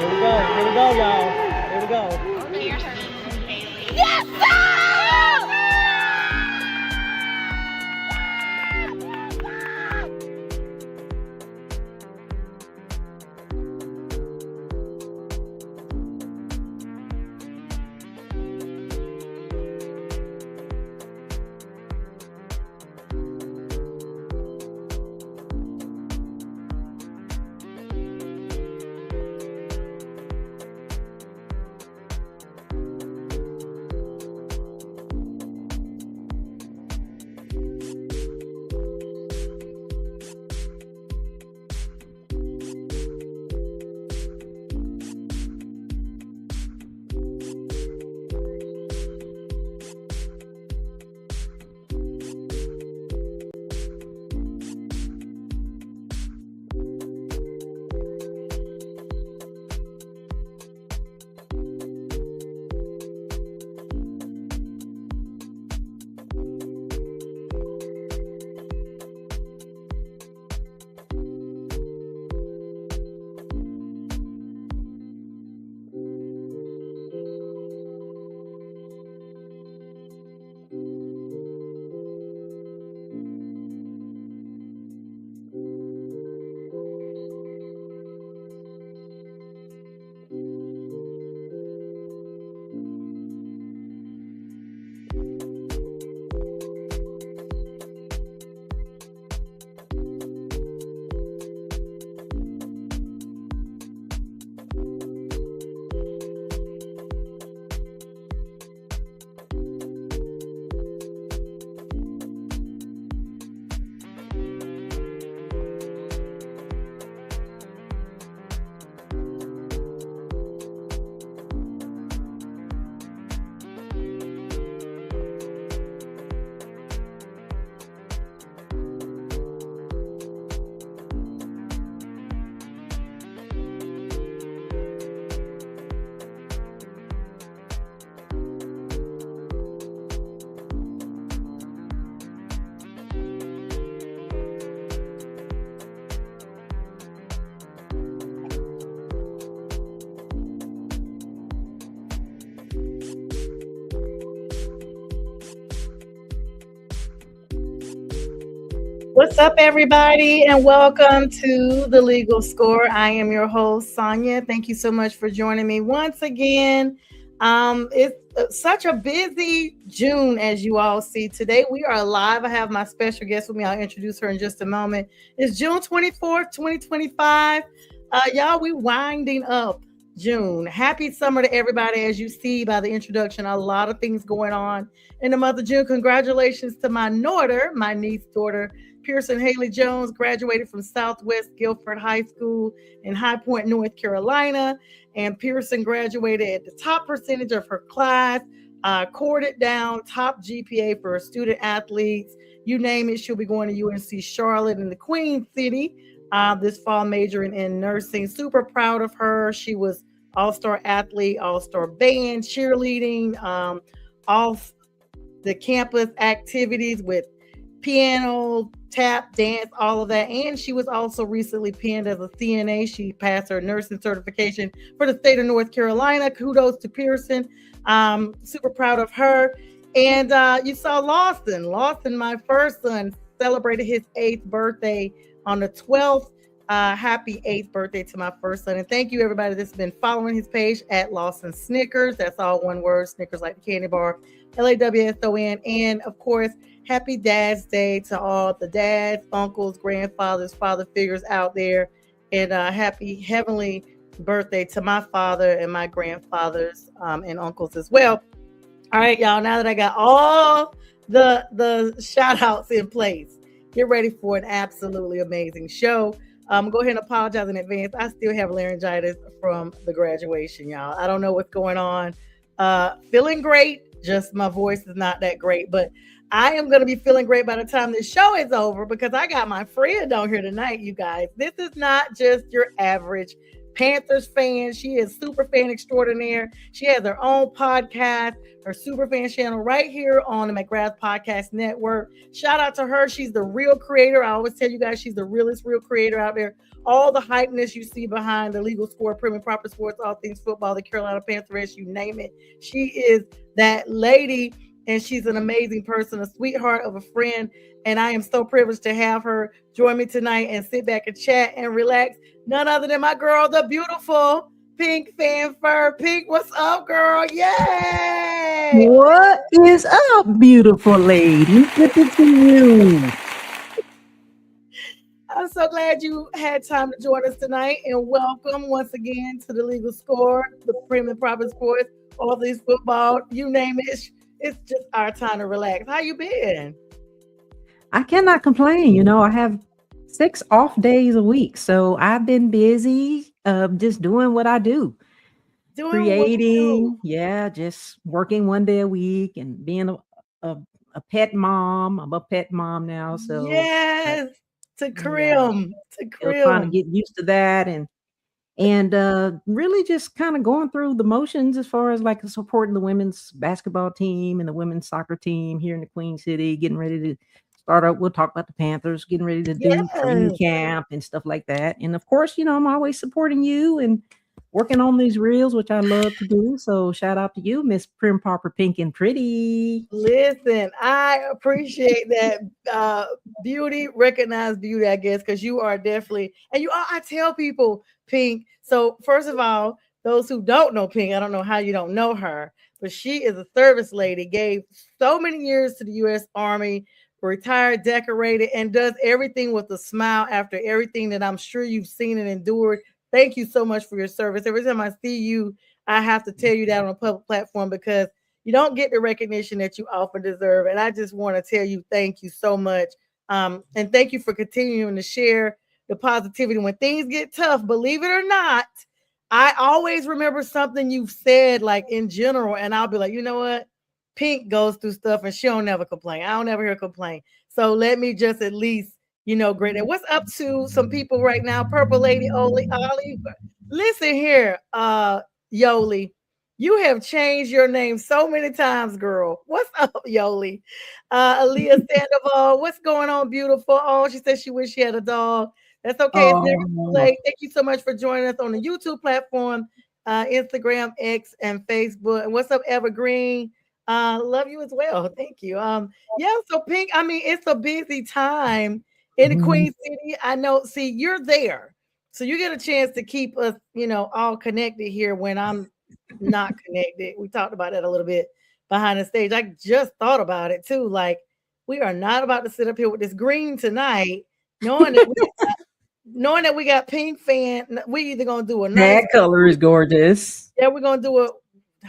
Here we go, y'all. Here we go. Okay, your turn, Haley. Yes, sir! What's up, everybody, and welcome to the Legal Score. I am your host, Sonja. Thank you so much for joining me once again. It's such a busy June, as you all see. Today, we are live. I have my special guest with me. I'll introduce her in just a moment. It's June 24th, 2025. Y'all, we winding up June. Happy summer to everybody. As you see by the introduction, a lot of things going on in the month of June. Congratulations to my niece daughter, Pearson Haley Jones, graduated from Southwest Guilford High School in High Point, North Carolina. And Pearson graduated at the top percentage of her class, corded down, top GPA for student athletes. You name it, she'll be going to UNC Charlotte in the Queen City this fall, majoring in nursing. Super proud of her. She was all-star athlete, all-star band, cheerleading, all the campus activities with piano, tap, dance, all of that. And she was also recently pinned as a CNA. She passed her nursing certification for the state of North Carolina. Kudos to Pearson. Super proud of her. And you saw Lawson, my first son, celebrated his 8th birthday on the 12th. Happy 8th birthday to my first son. And thank you, everybody that's been following his page at Lawson Snickers. That's all one word, Snickers like the candy bar, LAWSON. And of course, happy Dad's Day to all the dads, uncles, grandfathers, father figures out there. And happy heavenly birthday to my father and my grandfathers and uncles as well. All right, y'all, now that I got all the shout outs in place, get ready for an absolutely amazing show. Go ahead and apologize in advance. I still have laryngitis from the graduation, y'all. I don't know what's going on. Feeling great, just my voice is not that great, but I am going to be feeling great by the time this show is over because I got my friend on here tonight, you guys. This is not just your average Panthers fan. She is super fan extraordinaire. She has her own podcast, her super fan channel right here on the McGrath Podcast Network. Shout out to her. She's the real creator. I always tell you guys she's the realest real creator out there. All the hypeness you see behind the legal score, prim and proper sports, all things football, the Carolina Panthers, you name it. She is that lady, and she's an amazing person, a sweetheart of a friend. And I am so privileged to have her join me tonight and sit back and chat and relax. None other than my girl, the beautiful Pink Fanfare. Pink, what's up, girl? Yay! What is up, beautiful lady? Good to see you. I'm so glad you had time to join us tonight, and welcome once again to the Legal Score, the Prim and Proper Sports, all these football, you name it. It's just our time to relax. How you been? I cannot complain. You know, I have 6 off days a week, so I've been busy, just doing what I do, Doing what you creating. Yeah, just working one day a week and being a pet mom. I'm a pet mom now, do. so Yes, to yeah, to still trying to crim. get used to that and really just kind of going through the motions as far as like supporting the women's basketball team and the women's soccer team here in the Queen City, getting ready to start up. We'll talk about the Panthers, getting ready to do training Yes. camp and stuff like that. And of course, you know, I'm always supporting you and working on these reels, which I love to do. So shout out to you, Miss Prim Popper Pink and Pretty. Listen, I appreciate that beauty, recognize beauty, I guess, because you are definitely, and you are, I tell people, Pink. So, first of all, those who don't know Pink, I don't know how you don't know her, but she is a service lady, gave so many years to the U.S. Army, retired, decorated, and does everything with a smile after everything that I'm sure you've seen and endured. Thank you so much for your service. Every time I see you, I have to tell you that on a public platform because you don't get the recognition that you often deserve. And I just want to tell you thank you so much. And thank you for continuing to share the positivity when things get tough. Believe it or not, I always remember something you've said, like in general, and I'll be like, you know what? Pink goes through stuff and she don't never complain. I don't ever hear her complain. So let me just at least, great. And what's up to some people right now? Purple Lady Ollie. Listen here, Yoli. You have changed your name so many times, girl. What's up, Yoli? Aaliyah Sandoval, what's going on, beautiful? Oh, she said she wish she had a dog. That's okay. It's never too Oh, late. Thank you so much for joining us on the YouTube platform, Instagram, X, and Facebook. And what's up, Evergreen? Love you as well. Thank you. Yeah, so Pink, I mean, it's a busy time in the mhm. Queen City. I know, see, you're there. So you get a chance to keep us, all connected here when I'm not connected. We talked about that a little bit behind the stage. I just thought about it too. Like, we are not about to sit up here with this green tonight, knowing that we got pink fan. We either gonna do a nice, That color is gorgeous. yeah, we're gonna do a.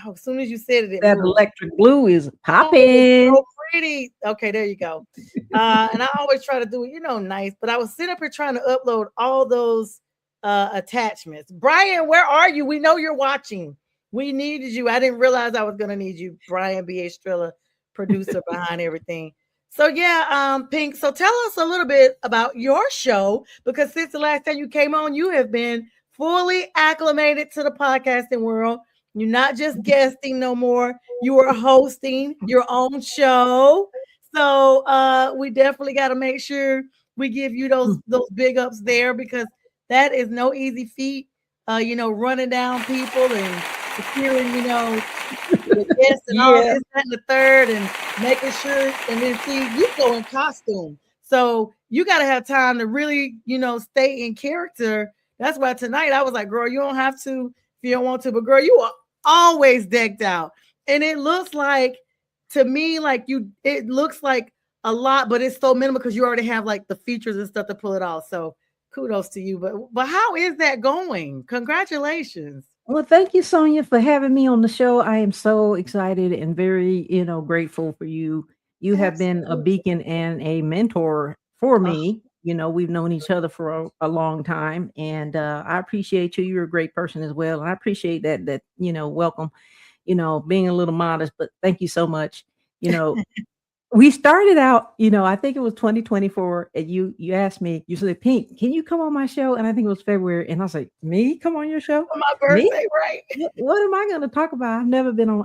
Oh, as soon as you said it, it That moved. electric blue is Oh, it's popping. so pretty. Okay, there you go. And I always try to do it, nice. But I was sitting up here trying to upload all those attachments. Brian, where are you? We know you're watching. We needed you. I didn't realize I was gonna need you, Brian B. A. Strella, producer behind everything. So yeah, Pink. So tell us a little bit about your show because since the last time you came on, you have been fully acclimated to the podcasting world. You're not just guesting no more. You are hosting your own show. So we definitely got to make sure we give you those big ups there because that is no easy feat. Running down people and securing, the guests and all Yeah. this, that, and the third, and making sure. And then see, you go in costume, so you got to have time to really, stay in character. That's why tonight I was like, girl, you don't have to if you don't want to, but girl, you are always decked out, and it looks like to me like you. It looks like a lot, but it's so minimal because you already have like the features and stuff to pull it off. So kudos to you. But how is that going? Congratulations. Well, thank you, Sonia, for having me on the show. I am so excited and very, grateful for you. You have been a Absolutely. beacon and a mentor for Oh, me. You know, we've known each other for a long time, and I appreciate you. You're a great person as well, and I appreciate that. Welcome. Being a little modest, but thank you so much. You know, we started out, I think it was 2024, and you asked me, you said, "Pink, can you come on my show?" And I think it was February, and I was like, "Me? Come on your show? On my Me? birthday, right? What am I going to talk about?"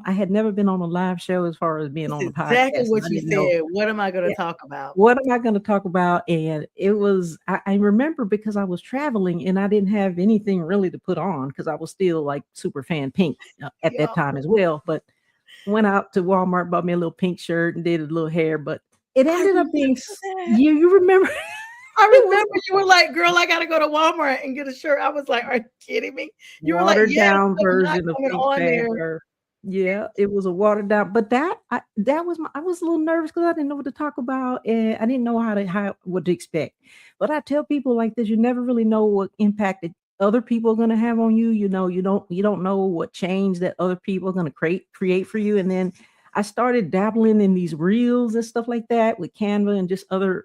I had never been on a live show as far as being That's on the exactly podcast, and what I you didn't know. said. What am I going to Yeah, talk about? what am I going to talk about? And it was, I remember because I was traveling and I didn't have anything really to put on because I was still like super fan Pink at that Yeah. time as well. But went out to Walmart, bought me a little pink shirt and did a little hair, but it I ended up being remember that. you remember I it was remember you were like, "Girl, I gotta go to Walmart and get a shirt." I was like, "Are you kidding me?" You were like, watered "Yes, down I'm not version of coming Pink on there." Panther. Yeah, it was a watered down, but that was I was a little nervous because I didn't know what to talk about and I didn't know how what to expect. But I tell people like this, you never really know what impact that other people are gonna have on you. You don't know what change that other people are gonna create for you. And then I started dabbling in these reels and stuff like that with Canva and just other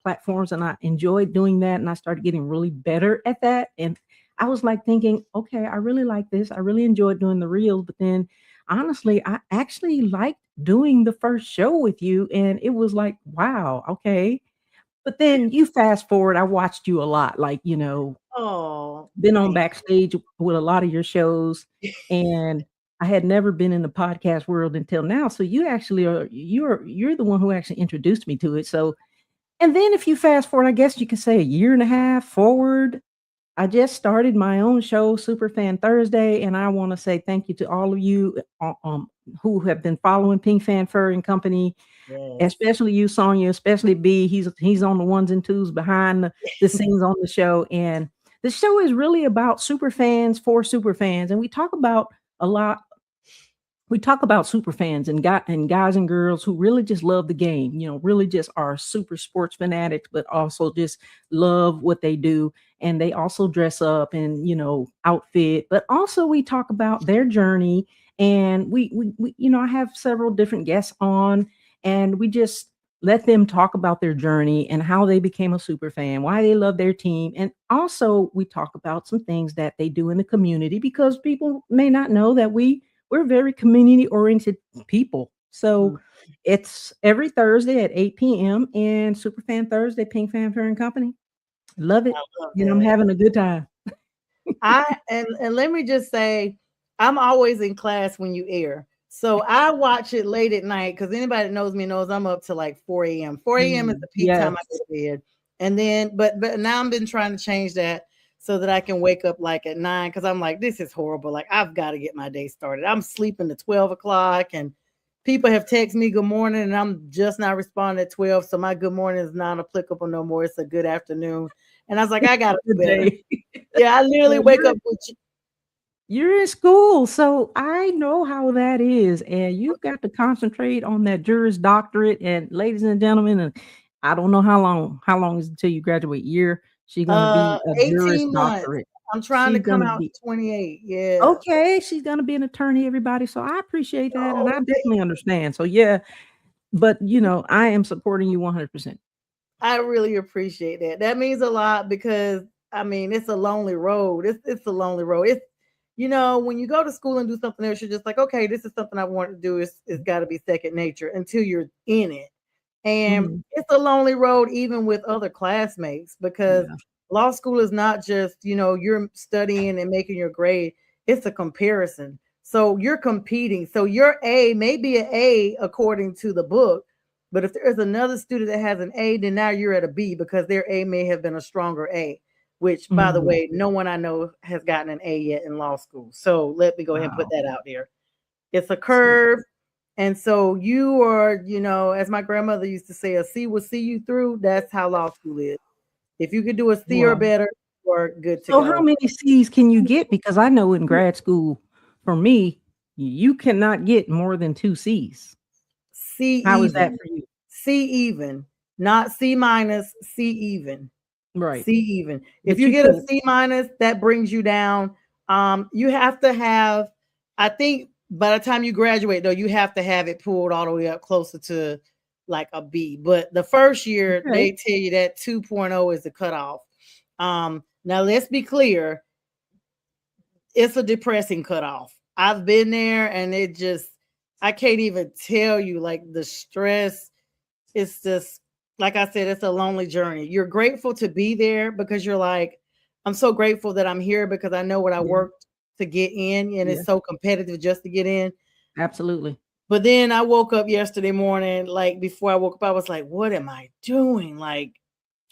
platforms, and I enjoyed doing that. And I started getting really better at that. And I was like thinking, okay, I really like this. I really enjoyed doing the reels, but then honestly, I actually liked doing the first show with you, and it was like, wow, okay. But then you fast forward, I watched you a lot, like Oh, been on thank backstage with a lot of your shows, and I had never been in the podcast world until now. So you actually you're the one who actually introduced me to it. So and then if you fast forward, I guess you could say a year and a half forward, I just started my own show, Superfan Thursday, and I want to say thank you to all of you who have been following Pink Fan Fur and Company, you. especially you, Sonja, especially B. He's on the ones and twos behind the Yes. scenes on the show, and the show is really about super fans for super fans, and we talk about a lot we talk about super fans and guys and girls who really just love the game, really just are super sports fanatics, but also just love what they do. And they also dress up and, outfit, but also we talk about their journey. And we I have several different guests on, and we just let them talk about their journey and how they became a super fan, why they love their team. And also we talk about some things that they do in the community because people may not know that we're very community oriented people. Mm, So it's every Thursday at 8 p.m. and Superfan Thursday, Pink Fanfare and Company. Love it. I love I'm that. having a good time. And let me just say, I'm always in class when you air. So I watch it late at night because anybody that knows me knows I'm up to like 4 a.m. 4 a.m. is the peak time I Yes. go to bed. And then, but now I've been trying to change that so that I can wake up like at 9 because I'm like, this is horrible. Like I've got to get my day started. I'm sleeping to 12 o'clock and people have texted me good morning and I'm just not responding at 12. So my good morning is not applicable no more. It's a good afternoon. And I was like, I got to do Good better. day. Yeah, I literally Well, wake up with you're in school, so I know how that is. And you've got to concentrate on that Juris Doctorate. And ladies and gentlemen, and I don't know how long is until you graduate year. She's gonna be a Juris 18 months. Doctorate. I'm trying to She's come gonna out be 28. Yeah. okay, she's gonna be an attorney, everybody. So I appreciate that, and I Oh, definitely understand. So yeah, but I am supporting you 100%. I really appreciate that. That means a lot because I mean it's a lonely road. It's a lonely road. It's when you go to school and do something else, you're just like, okay, this is something I want to do. It's got to be second nature until you're in it. And Mhm. it's a lonely road, even with other classmates, because Yeah. law school is not just, you're studying and making your grade, it's a comparison. So you're competing. So your A may be an A according to the book, but if there's another student that has an A, then now you're at a B because their A may have been a stronger A, which, by the Mhm. way, no one I know has gotten an A yet in law school. So let me go ahead and put Wow. that out there. It's a So curve. And so you are, as my grandmother used to say, a C will see you through. That's how law school is. If you could do a C or well, better, you're good to so how go. many C's can you get? Because I know in grad school, for me, you cannot get more than 2 C's. C How is that even, for you? C even, not C minus, C even, Right. C even. If But you you get a can C minus, that brings you down. You have to have, I think by the time you graduate, though, you have to have it pulled all the way up closer to like a B. But the first year, okay. they tell you that 2.0 is the cutoff. Now let's be clear, it's a depressing cutoff. I've been there and I can't even tell you like the stress. it's just like I said, it's a lonely journey. You're grateful to be there because you're like, I'm so grateful that I'm here because I know what I Yeah. worked to get in, and Yeah. it's so competitive just to get in. Absolutely. But then I woke up yesterday morning, like before I woke up, I was like, what am I doing? Like,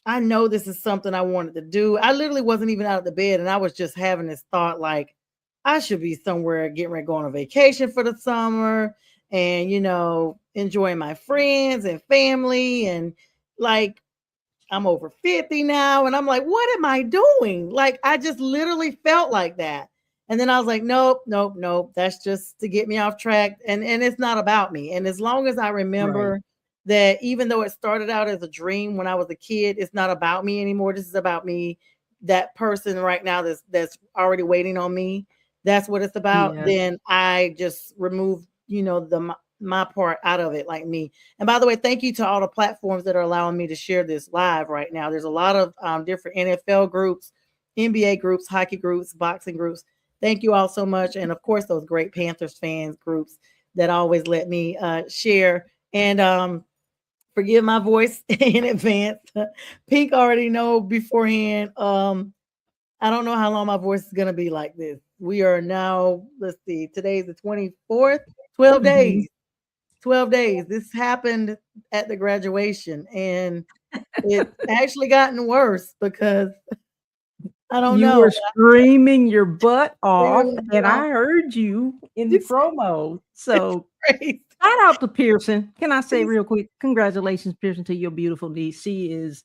I know this is something I wanted to do. I literally wasn't even out of the bed, and I was just having this thought like, I should be somewhere getting ready to go on a vacation for the summer and, enjoying my friends and family. And like, I'm over 50 now. And I'm like, what am I doing? Like, I just literally felt like that. And then I was like, nope, nope, nope. That's just to get me off track. And it's not about me. And as long as I Right. remember that even though it started out as a dream when I was a kid, it's not about me anymore. This is about me, that person right now that's already waiting on me. That's what it's about. Yes. Then I just remove, my part out of it, like me. And by the way, thank you to all the platforms that are allowing me to share this live right now. There's a lot of different NFL groups, NBA groups, hockey groups, boxing groups. Thank you all so much. And of course, those great Panthers fans groups that always let me share. And forgive my voice in advance. Pink already know beforehand. I don't know how long my voice is going to be like this. We are now, let's see, today's the 24th, 12 Mhm. days. 12 days. This happened at the graduation, and it's actually gotten worse because I don't You know. were screaming your butt off, Really, and y'all, I heard you in the it's, promo. it's So crazy. shout out to Pearson. Can I say It's real quick, congratulations, Pearson, to your beautiful niece. She is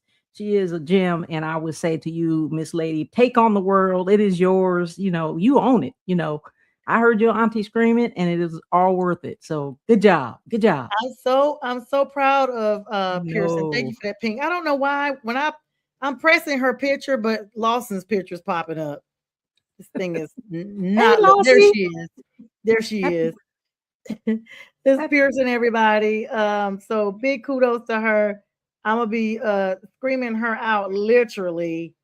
a gem. And I would say to you, Miss Lady, take on the world. It is yours. You own it. I heard your auntie screaming, and it is all worth it. So good job. Good job. I'm so proud of Pearson. Thank you No. for that, Pink. I don't know why when I'm pressing her picture, but Lawson's picture is popping up. This thing is Hey, not look. There Lossie. she is. There she Happy, is. This is happy. Pearson, everybody. So big kudos to her. I'm gonna be screaming her out literally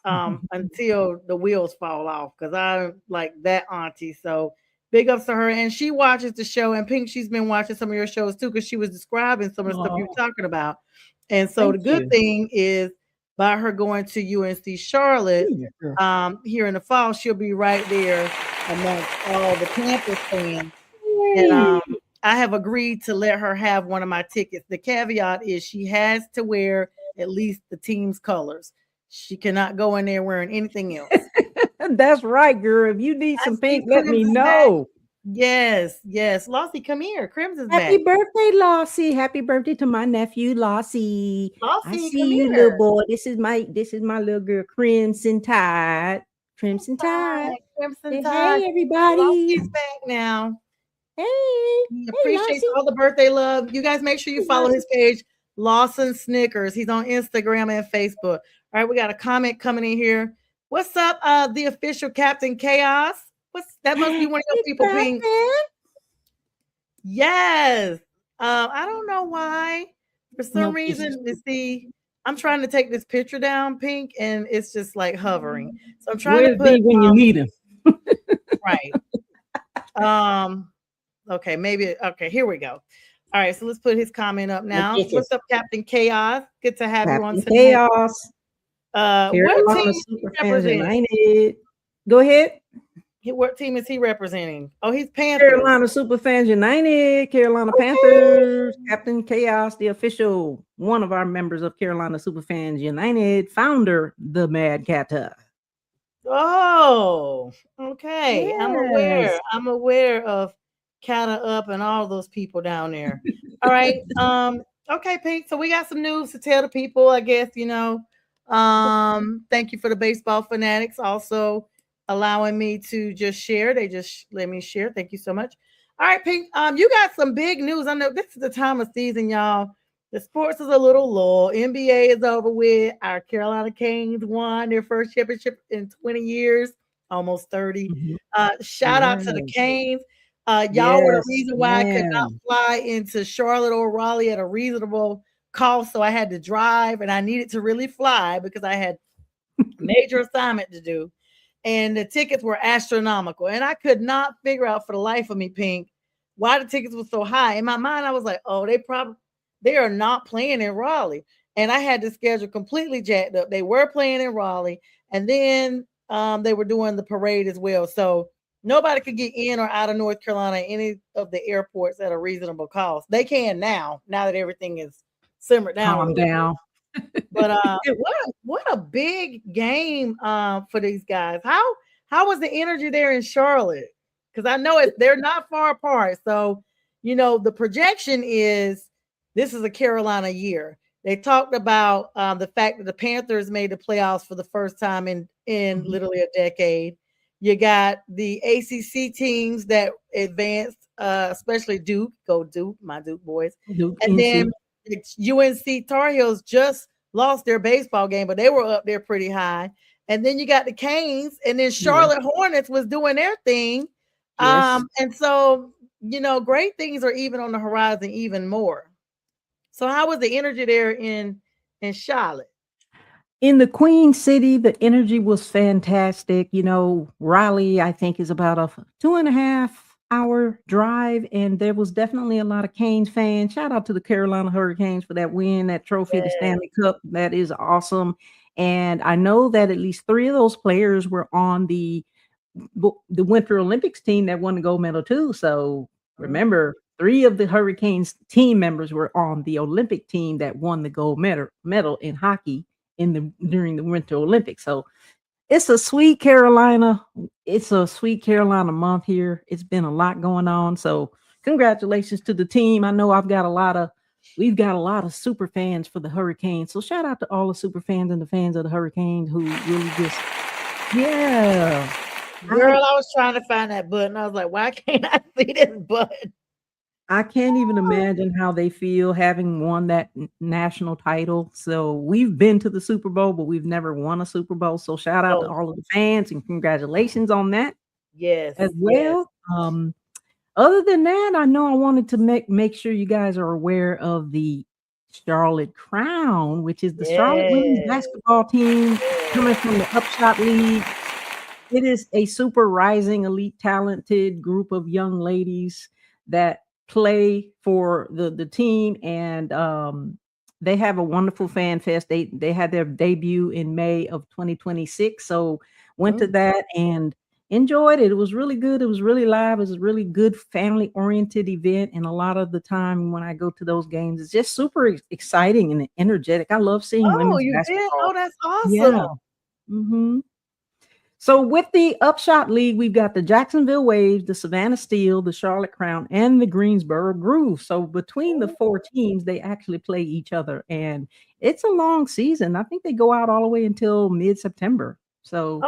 until the wheels fall off because I'm like that auntie. So big ups to her. And she watches the show. And Pink, she's been watching some of your shows too, because she was describing some of the stuff you Oh, were talking about. And so the thank good you. thing is by her going to UNC Charlotte Yeah, girl. here in the fall, she'll be right there amongst all the Panthers fans. And Hey. I have agreed to let her have one of my tickets. The caveat is she has to wear at least the team's colors. She cannot go in there wearing anything else. That's right, girl. If you need I some see pink, let Crims me is back. know. Yes, yes. Lossie, come here. Crims is Happy back. birthday, Lossie. Happy birthday to my nephew, Lossie. I Lossie, come see you, little here. boy. This is my little girl, Crimson Tide. Crimson Tide. Hi, Crimson Say Tide. hey, everybody. Lossie's back now. Hey. He Hey, appreciates Lossie. all the birthday love. You guys make sure you Hey, follow Lossie. his page, Lawson Snickers. He's on Instagram and Facebook. All right, we got a comment coming in here. What's up, the official Captain Chaos? What's that? Must be one of your Hey, people, Pink. Captain. Yes. I don't know why. For some Nope, this is reason, you see, I'm trying to take this picture down, Pink, and it's just like hovering. So I'm trying to where's put B when you need him? right. Um, okay, maybe okay, here we go. All right, so let's put his comment up What now. this What's is? up, Captain Chaos? Good to have you on Captain tonight. Chaos. What team Carolina is he Superfans representing? United. Go ahead. What team is he representing? Oh, he's Panthers. Carolina Superfans United, Carolina Okay. Panthers, Captain Chaos, the official one of our members of Carolina Superfans United, founder, the Mad Cata. Oh, okay. I'm aware. Yes. I'm aware of Cata Up and all those people down there. All right. Okay, Pink. So we got some news to tell the people, I guess, thank you for the baseball fanatics also allowing me to just share. They just let me share. Thank you so much. All right, Pink. You got some big news. I know this is the time of season, y'all. The sports is a little low. NBA is over with. Our Carolina Canes won their first championship in 20 years, almost 30. Mhm. Shout out to the Yes. Canes. Y'all were the Yes, reason why I could not ma'am. fly into Charlotte or Raleigh at a reasonable cost. So I had to drive and I needed to really fly because I had major assignment to do. And the tickets were astronomical. And I could not figure out for the life of me, Pink, why the tickets were so high. In my mind, I was like, oh, they are not playing in Raleigh. And I had the schedule completely jacked up. They were playing in Raleigh, and then they were doing the parade as well. So nobody could get in or out of North Carolina any of the airports at a reasonable cost. They can now that everything is simmered down a Calm little bit. down. But what a big game for these guys. How was the energy there in Charlotte? Because I know they're not far apart. So, the projection is this is a Carolina year. They talked about the fact that the Panthers made the playoffs for the first time in literally a decade. You got the ACC teams that advanced, especially Duke. Go Duke, my Duke boys. Duke, And NC. then UNC Tar Heels just lost their baseball game, but they were up there pretty high. And then you got the Canes, and then Charlotte Hornets was doing their thing. Yes. And so, great things are even on the horizon, even more. So how was the energy there in Charlotte? In the Queen City, the energy was fantastic. Raleigh, I think, is about a 2.5-hour drive, and there was definitely a lot of Canes fans. Shout out to the Carolina Hurricanes for that win, that trophy, the Stanley Cup. That is awesome. And I know that at least 3 of those players were on the Winter Olympics team that won the gold medal too. So remember, 3 of the Hurricanes team members were on the Olympic team that won the gold medal in hockey during the Winter Olympics. So it's a sweet Carolina. It's a sweet Carolina month here. It's been a lot going on. So congratulations to the team. I know we've got a lot of super fans for the Hurricanes. So shout out to all the super fans and the fans of the Hurricanes who really just, yeah. Girl, I was trying to find that button. I was like, why can't I see this button? I can't even imagine how they feel having won that national title. So we've been to the Super Bowl, but we've never won a Super Bowl. So shout out to all of the fans and congratulations on that. Yes. As well. Yes. Other than that, I know I wanted to make sure you guys are aware of the Charlotte Crown, which is the Charlotte women's basketball team coming from the Upshot League. It is a super rising, elite, talented group of young ladies that play for the team, and they have a wonderful fan fest. They had their debut in May of 2026, so went to that and enjoyed it. It was really good. It was really live. It was a really good family-oriented event, and a lot of the time when I go to those games, it's just super exciting and energetic. I love seeing women's basketball. Oh, that's awesome. Yeah. Mm-hmm. So with the Upshot League, we've got the Jacksonville Waves, the Savannah Steel, the Charlotte Crown, and the Greensboro Groove. So between the 4 teams, they actually play each other, and it's a long season. I think they go out all the way until mid-September. So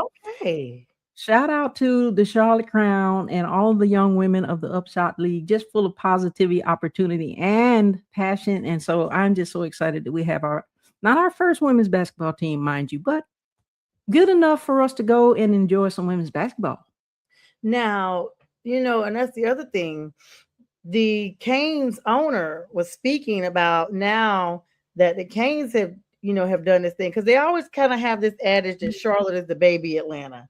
shout out to the Charlotte Crown and all the young women of the Upshot League, just full of positivity, opportunity, and passion. And so I'm just so excited that we have not our first women's basketball team, mind you, but good enough for us to go and enjoy some women's basketball. Now, and that's the other thing. The Canes owner was speaking about now that the Canes have done this thing, because they always kind of have this adage that Charlotte is the baby Atlanta.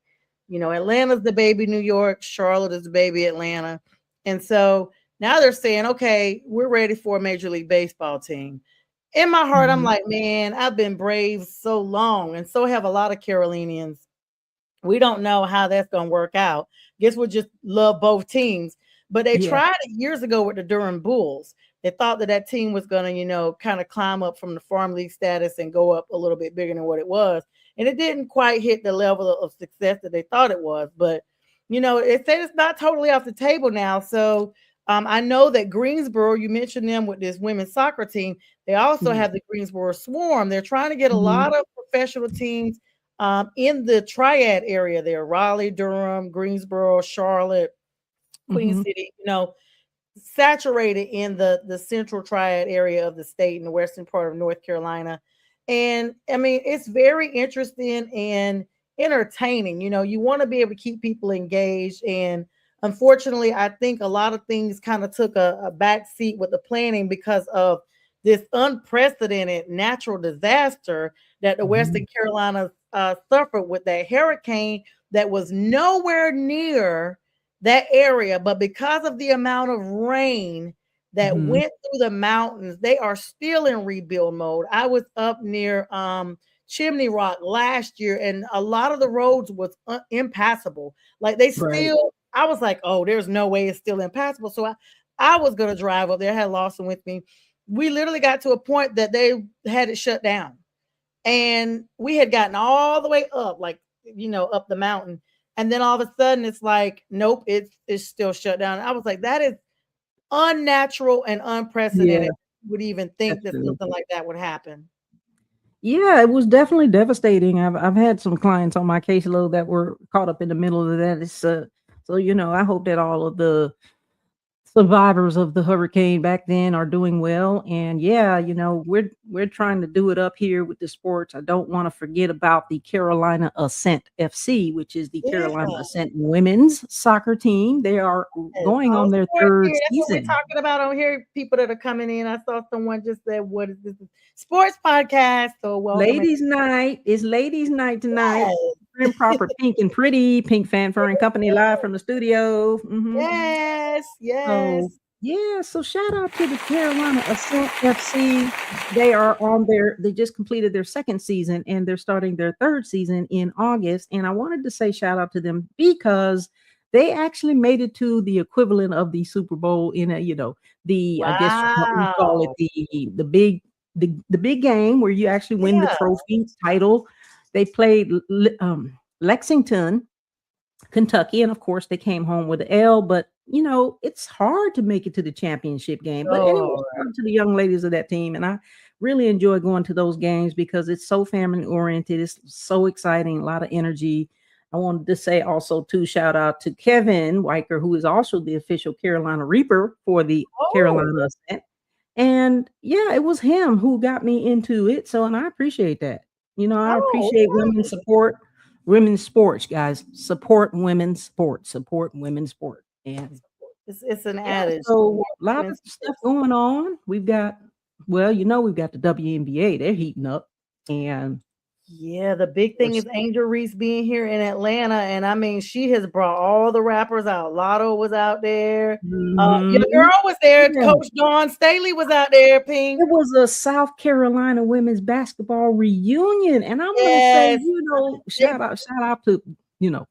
Atlanta's the baby New York, Charlotte is the baby Atlanta. And so now they're saying, okay, we're ready for a Major League Baseball team. In my heart, I'm like, man, I've been brave so long, and so have a lot of Carolinians. We don't know how that's going to work out. Guess we'll just love both teams. But they tried it years ago with the Durham Bulls. They thought that team was going to, kind of climb up from the farm league status and go up a little bit bigger than what it was. And it didn't quite hit the level of success that they thought it was. But, it said it's not totally off the table now. So I know that Greensboro, you mentioned them with this women's soccer team. They also have the Greensboro Swarm. They're trying to get a lot of professional teams in the triad area there: Raleigh, Durham, Greensboro, Charlotte, Queen City, saturated in the central triad area of the state in the western part of North Carolina. And I mean, it's very interesting and entertaining. You want to be able to keep people engaged. And unfortunately, I think a lot of things kind of took a back seat with the planning because of this unprecedented natural disaster that the Western Carolina suffered with that hurricane that was nowhere near that area. But because of the amount of rain that Mhm. went through the mountains. They are still in rebuild mode. I was up near Chimney Rock last year, and a lot of the roads was impassable. Like they Right. still, I was like, oh, there's no way it's still impassable. So I was gonna drive up there. I had Lawson with me. We literally got to a point that they had it shut down, and we had gotten all the way up, like up the mountain, and then all of a sudden it's like, nope, it's still shut down. I was like, that is unnatural and Yeah, unprecedented. Would even think that definitely. something like that would happen. Yeah, it was definitely devastating. I've had some clients on my caseload that were caught up in the middle of that. It's so I hope that all of the survivors of the hurricane back then are doing well. And yeah, we're trying to do it up here with the sports. I don't want to forget about the Carolina Ascent FC, which is the Yeah. Carolina Ascent women's soccer team. They are going All on their sports third here. That's what we're season. talking about on here. People that are coming in. I saw someone just said, "What is this? Sports podcast?" So welcome. Ladies' night. It's ladies' night tonight. Yes. Prim proper, pink and pretty, Pink Fanfare and Company live from the studio. Yes. So Yes. yeah, so shout out to the Carolina Ascent FC. They just completed their second season and they're starting their third season in August. And I wanted to say shout out to them because they actually made it to the equivalent of the Super Bowl in I guess what we call it Wow. the big game where you actually win the Yeah. trophy title. They played Lexington, Kentucky, and of course they came home with an L, but it's hard to make it to the championship game. But anyway, Oh, shout out to the young ladies of that team, and I really enjoy going to those games because it's so family oriented. It's so exciting, a lot of energy. I wanted to say also too, shout out to Kevin Weicker, who is also the official Carolina Reaper for the oh, Carolina Ascent. And yeah, it was him who got me into it. So, and I appreciate that. I oh, appreciate women's support. Women's sports, guys. Support women's sports. Support women's sport. And it's an yeah, adage. so a lot of Women's stuff sports. going on. We've got the WNBA. They're heating up. And Yeah, the big of thing course, is Angel Reese being here in Atlanta, and I mean, she has brought all the rappers out. Lotto was out there. Your mhm. girl was there. Yeah, Coach Dawn Staley was out there. Pink. it was a South Carolina women's basketball reunion. And I want to say, Yes, they shout out to, you know,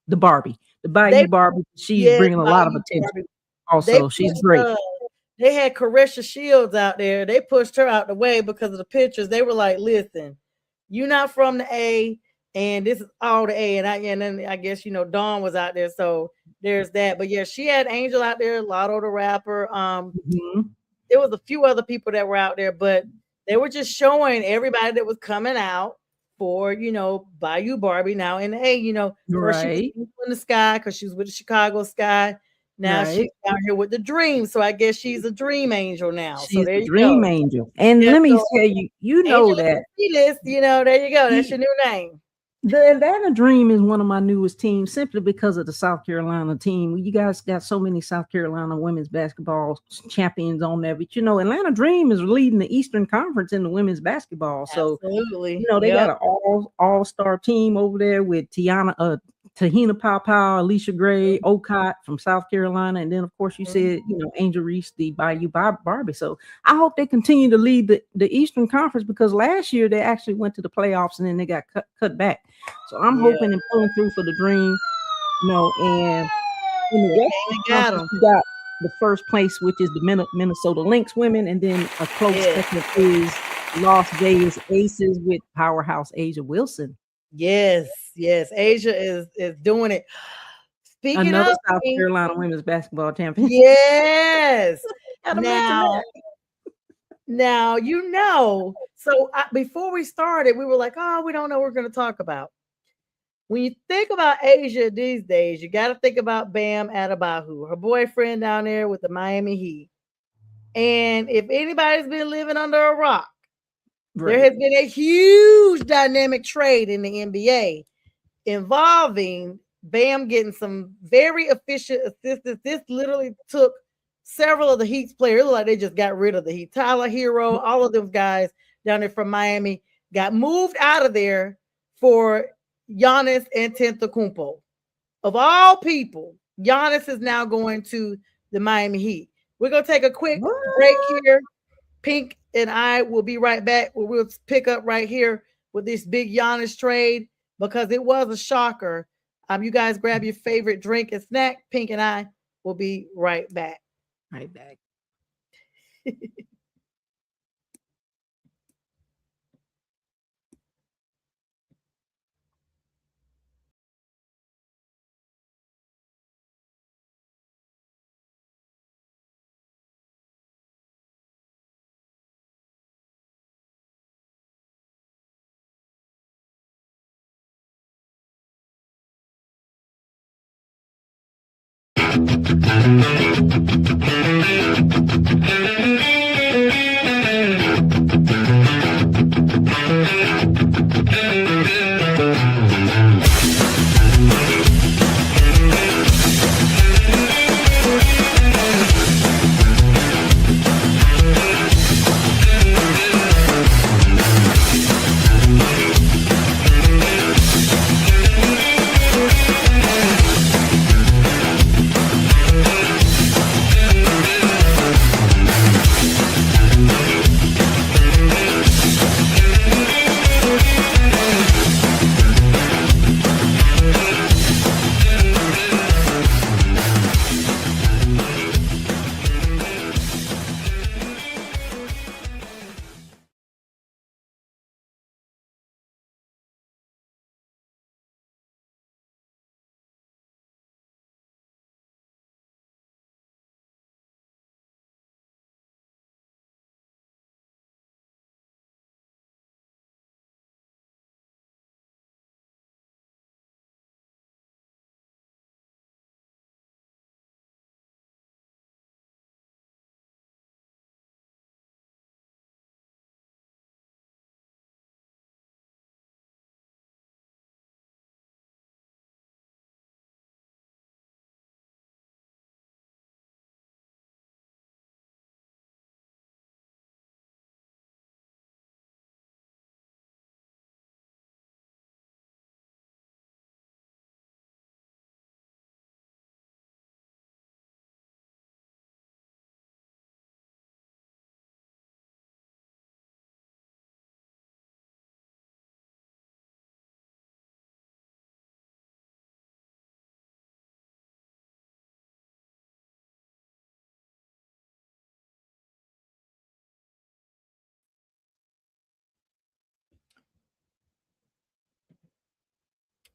the Barbie, the they Bayou Barbie. She's yes, bringing a lot of Bayou attention. Barbie. They Also, she's pushed great. they had Caresha Shields out there. They pushed her out the way because of the pictures. They were like, "Listen, you're not from the A, and this is all the A." And then I guess Dawn was out there, so there's that. But yeah, she had Angel out there, Lotto the rapper. Mhm. There was a few other people that were out there, but they were just showing everybody that was coming out for Bayou Barbie now in the A. First she was Right, in the Sky because she was with the Chicago Sky. Now she's right. down here with the Dream, so I guess she's a Dream Angel now. So She's there the you dream go. angel. And Yeah, let me so tell you, you know Angel on that the list. There you go. That's the your new name. the Atlanta Dream is one of my newest teams simply because of the South Carolina team. You guys got so many South Carolina women's basketball champions on there, but Atlanta Dream is leading the Eastern Conference in the women's basketball. So Absolutely. they got Yep. an all-star team over there with Tahina Pow, Alicia Gray, Ocott from South Carolina, and then of course you said, Angel Reese, the Bayou Barbie. So I hope they continue to lead the Eastern Conference because last year they actually went to the playoffs and then they got cut back. So I'm Yeah. hoping and pulling through for the Dream, and in the They Western came and got Conference them. you got the first place, which is the Minnesota Lynx women, and then a close Yeah. second is Las Vegas Aces with powerhouse Asia Wilson. Yes. Yes. Asia is doing it. Speaking Another of South Pink, Carolina women's basketball champion. yes. Gotta mention Now, that. so before we started, we were like, oh, we don't know what we're going to talk about. When you think about Asia these days, you got to think about Bam Adebayo, her boyfriend down there with the Miami Heat. And if anybody's been living under a rock, there Right. has been a huge dynamic trade in the NBA involving Bam getting some very efficient assistance. This literally took several of the Heat's players, like they just got rid of the Heat. Tyler Hero, all of those guys down there from Miami got moved out of there for Giannis Antetokounmpo. Of all people, Giannis is now going to the Miami Heat. We're gonna take a quick break here. Pink and I will be right back. We'll pick up right here with this big Giannis trade because it was a shocker. You guys grab your favorite drink and snack. Pink and I will be right back. Right back.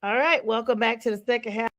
All right, welcome back to the second half.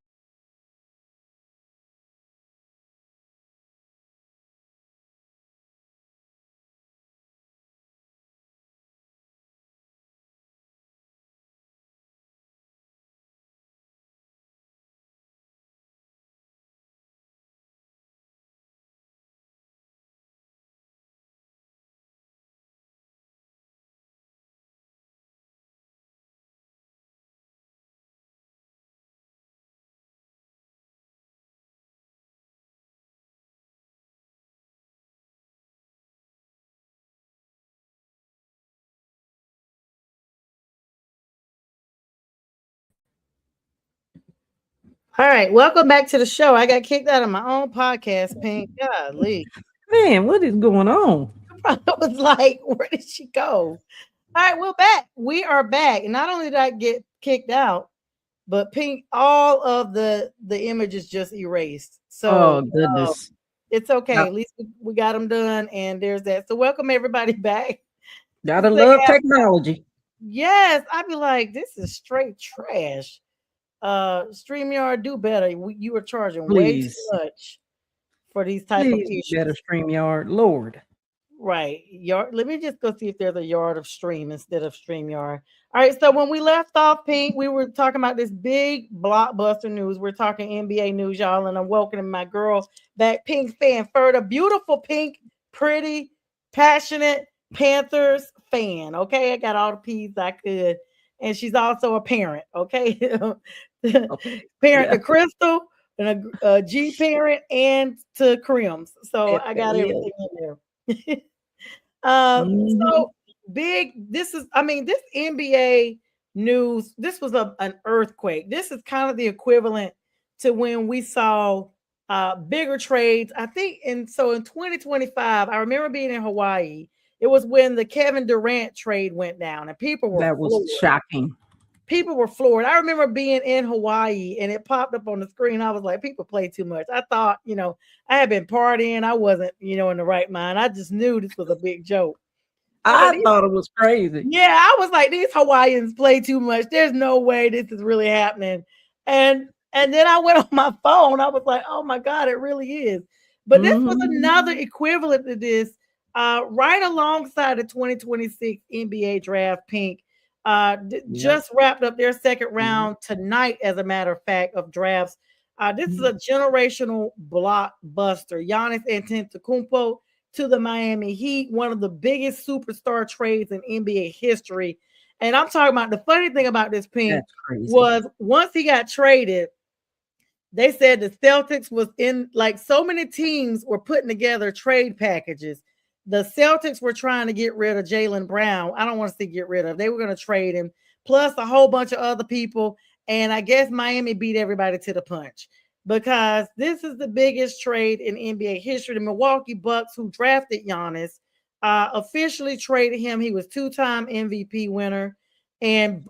All right, welcome back to the show. I got kicked out of my own podcast, Pink. Golly. Man, what is going on? I was like, where did she go? All right, we're back. We are back. And not only did I get kicked out, but Pink, all of the images just erased. So Oh goodness. it's okay. Got- At least we got them done. And there's that. So welcome everybody back. Gotta Second love half- technology. Yes, I'd be like, this is straight trash. StreamYard, do better. You were charging way too Please. much for these type of Please issues. better StreamYard. Lord. Right. Yard. Let me just go see if there's a yard of stream instead of StreamYard. All right. So when we left off, Pink, we were talking about this big blockbuster news. We're talking NBA news, y'all, and I'm welcoming my girl back, Pink fan, Ferda, beautiful Pink, pretty, passionate Panthers fan. Okay, I got all the P's I could, and she's also a parent. Okay, Okay. parent Yeah. to Crystal and a G parent and to Crims. So I got Yeah. everything in there. Mhm. So big. I mean, this NBA news, this was an earthquake. This is kind of the equivalent to when we saw bigger trades. I think, and so in 2025, I remember being in Hawaii. It was when the Kevin Durant trade went down, and people were That was floored. shocking. People were floored. I remember being in Hawaii and it popped up on the screen. I was like, people play too much. I thought, I had been partying. I wasn't, in the right mind. I just knew this was a big joke. I thought it was crazy. Yeah, I was like, these Hawaiians play too much. There's no way this is really happening. And then I went on my phone. I was like, oh my God, it really is. But this was another equivalent to this, right alongside the 2026 NBA draft, Pink. Just wrapped up their second round tonight, as a matter of fact, of drafts. This is a generational blockbuster. Giannis Antetokounmpo to the Miami Heat, one of the biggest superstar trades in NBA history. And I'm talking about the funny thing about this, Pink, was once he got traded, they said the Celtics was in, like, so many teams were putting together trade packages. The Celtics were trying to get rid of Jaylen Brown. I don't want to say get rid of. They were going to trade him, plus a whole bunch of other people. And I guess Miami beat everybody to the punch, because this is the biggest trade in NBA history. The Milwaukee Bucks, who drafted Giannis, officially traded him. He was two-time MVP winner. And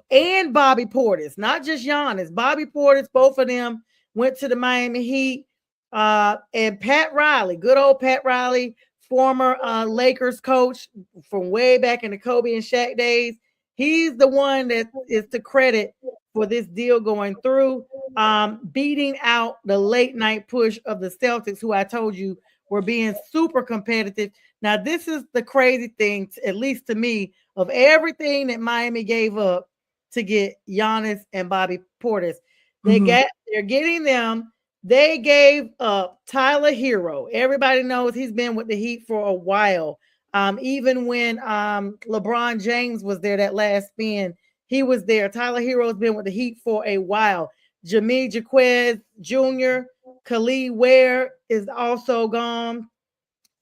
Bobby Portis, not just Giannis. Bobby Portis, both of them went to the Miami Heat. And Pat Riley, good old Pat Riley, former Lakers coach from way back in the Kobe and Shaq days. He's the one that is to credit for this deal going through, beating out the late night push of the Celtics, who I told you were being super competitive. Now, this is the crazy thing, at least to me, of everything that Miami gave up to get Giannis and Bobby Portis. They're getting them. They gave up Tyler Hero. Everybody knows he's been with the Heat for a while. Even when LeBron James was there that last spin, he was there. Tyler Hero's been with the Heat for a while. Jameer Jaquez Jr., Khalid Ware is also gone.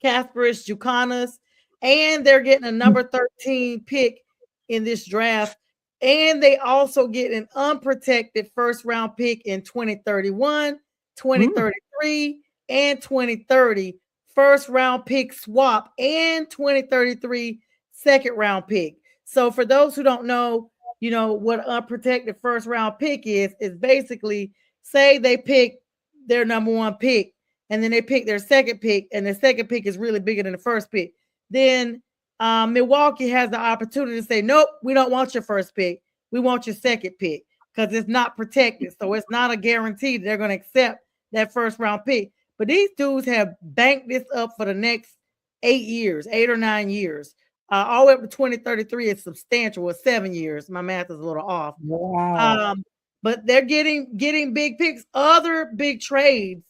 Kasparis Jukanas, and they're getting a number 13 pick in this draft. And they also get an unprotected first round pick in 2031, 2033, and 2030. First round pick swap and 2033 second round pick. So for those who don't know, what unprotected first round pick is basically, say they pick their number one pick, and then they pick their second pick, and the second pick is really bigger than the first pick. Then Milwaukee has the opportunity to say, nope, we don't want your first pick. We want your second pick, because it's not protected. So it's not a guarantee that they're going to accept that first round pick. But these dudes have banked this up for the next 8 or 9 years. All the way up to 2033 is substantial, with 7 years. My math is a little off. Wow. But they're getting big picks, other big trades.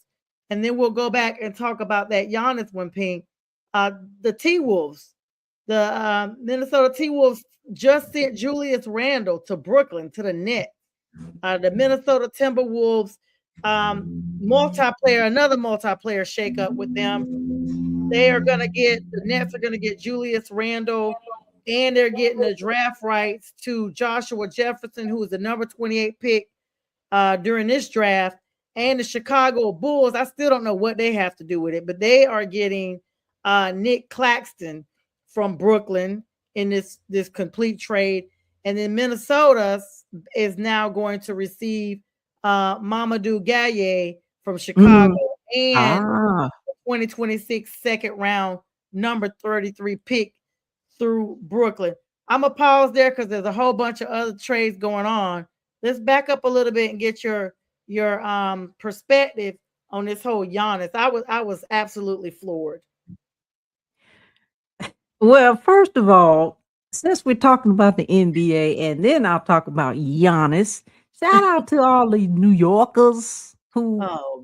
And then we'll go back and talk about that Giannis one, Pink. The T-Wolves, the Minnesota T-Wolves just sent Julius Randle to Brooklyn, to the Nets. The Minnesota Timberwolves, another multiplayer shakeup with them. The Nets are going to get Julius Randle, and they're getting the draft rights to Joshua Jefferson, who is the number 28 pick during this draft. And the Chicago Bulls, I still don't know what they have to do with it, but they are getting Nick Claxton from Brooklyn in this complete trade. And then Minnesota is now going to receive Mamadou Gaye from Chicago and 2026 second round number 33 pick through Brooklyn. I'm going to pause there because there's a whole bunch of other trades going on. Let's back up a little bit and get your perspective on this whole Giannis. I was absolutely floored. Well, first of all, since we're talking about the NBA, and then I'll talk about Giannis, shout out to all the New Yorkers who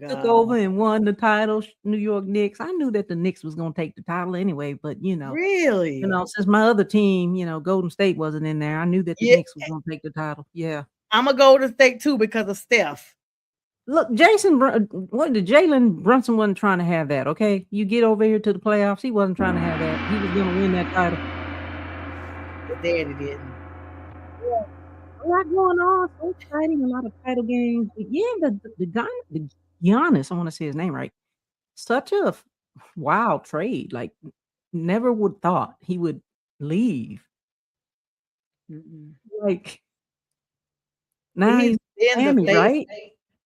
took over and won the title, New York Knicks. I knew that the Knicks was going to take the title anyway, but really, since my other team, Golden State wasn't in there, I knew that the Knicks was going to take the title. Yeah, I'm a Golden State too because of Steph. Look, Jalen Brunson wasn't trying to have that. Okay, you get over here to the playoffs. He wasn't trying to have that. He was going to win that title. But Daddy didn't. A lot going on, so exciting, a lot of title games. But yeah, the Giannis, I want to say his name right. Such a wild trade. Like, never would thought he would leave. Like, now He's he's been the Miami, face. right?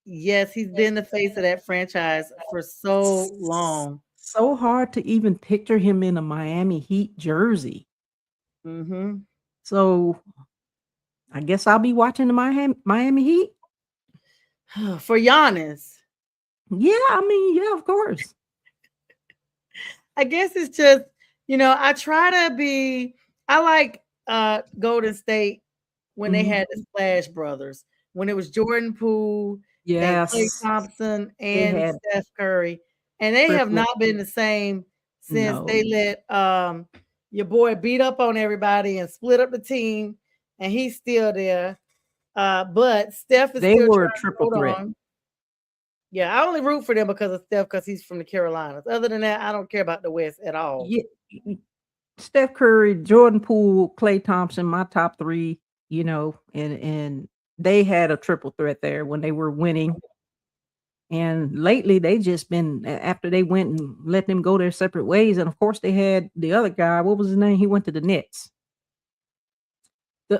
Yes, he's been the face of that franchise for so long. So hard to even picture him in a Miami Heat jersey. Mm-hmm. So I guess I'll be watching the Miami Heat. For Giannis, Yeah, I mean, yeah, of course. I guess it's just, I try to be, I like Golden State when they had the Splash Brothers, when it was Jordan Poole and Klay Yes, Thompson they and had Steph Curry. And they have triple. not been the same since No, they let your boy beat up on everybody and split up the team, and he's still there. But Steph is they still were a trying to triple hold threat. on. Yeah, I only root for them because of Steph, because he's from the Carolinas. Other than that, I don't care about the West at all. Yeah, Steph Curry, Jordan Poole, Klay Thompson, my top three. And they had a triple threat there when they were winning. And lately, they just been after they went and let them go their separate ways. And of course, they had the other guy. What was his name? He went to the Nets. He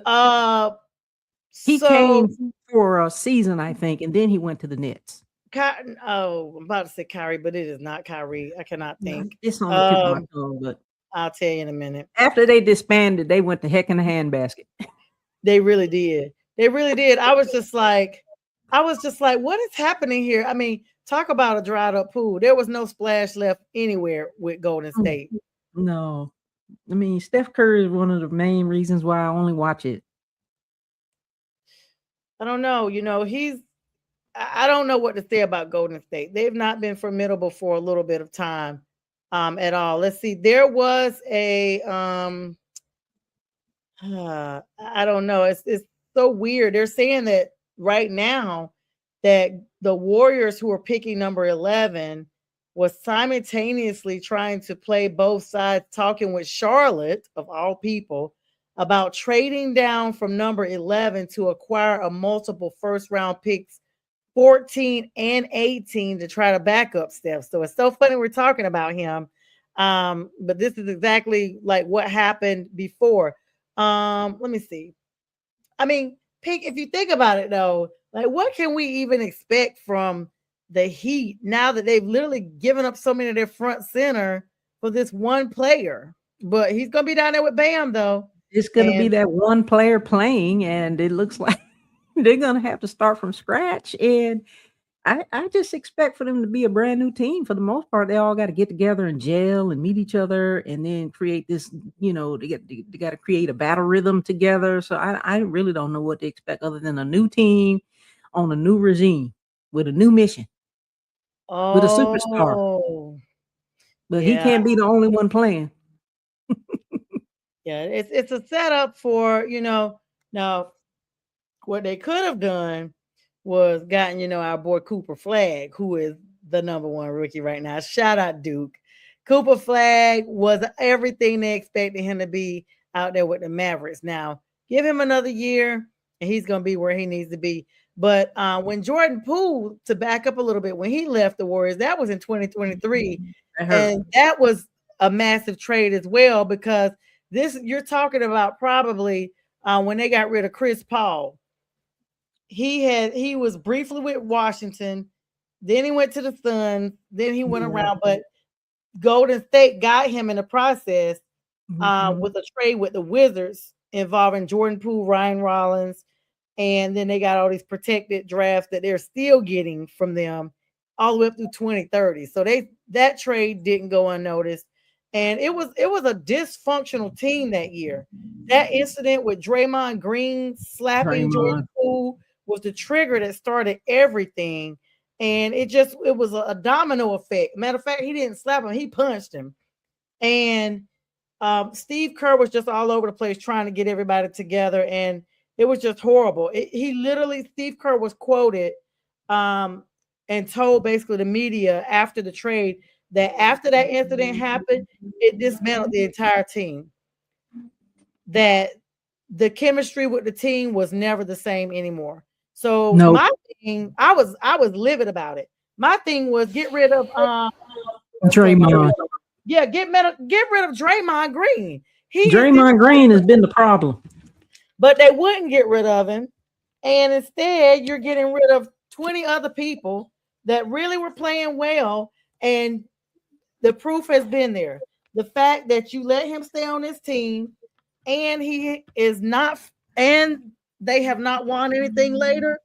So came for a season, I think, and then he went to the Nets. I'm about to say Kyrie, but it is not Kyrie. I cannot think. It's on the tip of my tongue, but I'll tell you in a minute. after they disbanded, they went to heck in the handbasket. They really did. They really did. I was just like, what is happening here? I mean, talk about a dried up pool. There was no splash left anywhere with Golden State. No. I mean, Steph Curry is one of the main reasons why I only watch it. I don't know. I don't know what to say about Golden State. They've not been formidable for a little bit of time at all. Let's see. There was a I don't know. It's so weird. They're saying that right now that the Warriors, who are picking number 11, was simultaneously trying to play both sides, talking with Charlotte, of all people, about trading down from number 11 to acquire a multiple first round picks, 14 and 18, to try to back up Steph. So it's so funny we're talking about him. But this is exactly like what happened before. Let me see. I mean, if you think about it though, like what can we even expect from the Heat now that they've literally given up so many of their front center for this one player? But he's gonna be down there with Bam though. It's going to be that one player playing, and it looks like they're going to have to start from scratch. And I just expect for them to be a brand new team for the most part. They all got to get together and gel and meet each other, and then create this. They got to create a battle rhythm together. So I really don't know what to expect other than a new team on a new regime with a new mission with a superstar. But he can't be the only one playing. Yeah, it's a setup for now. What they could have done was gotten our boy Cooper Flag, who is the number one rookie right now. Shout out Duke. Cooper Flag was everything they expected him to be out there with the Mavericks. Now give him another year, and he's gonna be where he needs to be. But when Jordan Poole, to back up a little bit, when he left the Warriors, that was in 2023, and that was a massive trade as well, because you're talking about probably when they got rid of Chris Paul. He was briefly with Washington, then he went to the Suns, then he went around, but Golden State got him in the process with a trade with the Wizards involving Jordan Poole, Ryan Rollins, and then they got all these protected drafts that they're still getting from them all the way up through 2030. So that trade didn't go unnoticed. And it was a dysfunctional team that year. That incident with Draymond Green slapping Jordan Poole was the trigger that started everything. And it was a domino effect. Matter of fact, he didn't slap him, he punched him. And Steve Kerr was just all over the place trying to get everybody together, and it was just horrible. Steve Kerr was quoted and told basically the media after the trade that after that incident happened, it dismantled the entire team. That the chemistry with the team was never the same anymore. So my thing, I was livid about it. My thing was get rid of Draymond. yeah, get rid of Draymond Green. He is Draymond Green has been the problem. but they wouldn't get rid of him. And instead, you're getting rid of 20 other people that really were playing well. And the proof has been there. The fact that you let him stay on this team and he is not, and they have not won anything later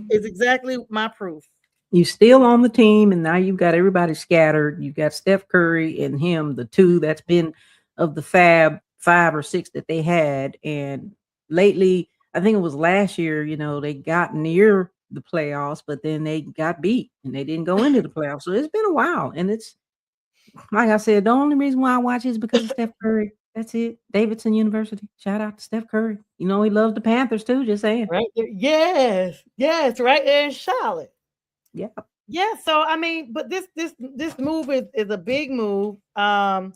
is exactly my proof. You still on the team, and now you've got everybody scattered. You've got Steph Curry and him, the two that's been of the Fab 5 or 6 that they had. And lately, I think it was last year, they got near the playoffs, but then they got beat and they didn't go into the playoffs. So it's been a while. And it's like I said, the only reason why I watch it is because of Steph Curry. That's it. Davidson University. Shout out to Steph Curry. He loves the Panthers too, just saying. Right there. Yes, right there in Charlotte. Yeah. Yeah. So I mean, but this move is a big move. What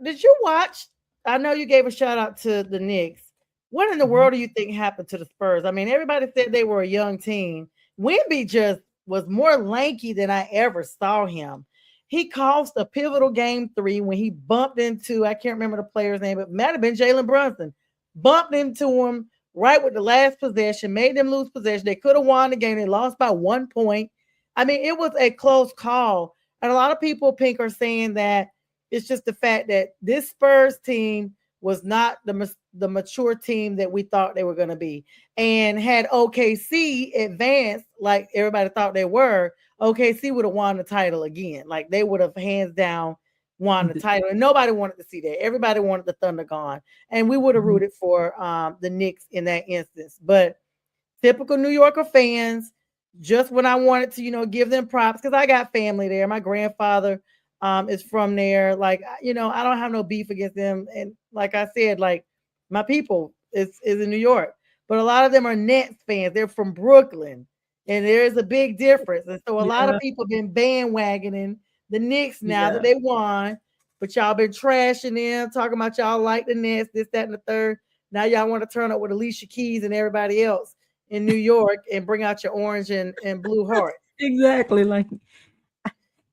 did you watch? I know you gave a shout out to the Knicks. What in the world do you think happened to the Spurs? I mean, everybody said they were a young team. Wemby just was more lanky than I ever saw him. He cost a pivotal game 3 when he bumped into, I can't remember the player's name, but it might have been Jalen Brunson. Bumped into him right with the last possession, made them lose possession. They could have won the game. They lost by 1 point. I mean, it was a close call. And a lot of people, Pink, are saying that it's just the fact that this Spurs team was not the mature team that we thought they were going to be. And had OKC advanced like everybody thought they were, OKC would have won the title again. Like they would have hands down won the title. And nobody wanted to see that. Everybody wanted the Thunder gone. And we would have rooted for the Knicks in that instance. But typical New Yorker fans, just when I wanted to, give them props, because I got family there. My grandfather is from there. Like, I don't have no beef against them. And like I said, like my people is in New York, but a lot of them are Nets fans. They're from Brooklyn, and there is a big difference. And so a lot of people been bandwagoning the Knicks now that they won, but y'all been trashing them, talking about y'all like the Nets, this, that, and the third. Now y'all want to turn up with Alicia Keys and everybody else in New York and bring out your orange and blue heart. Exactly. Like,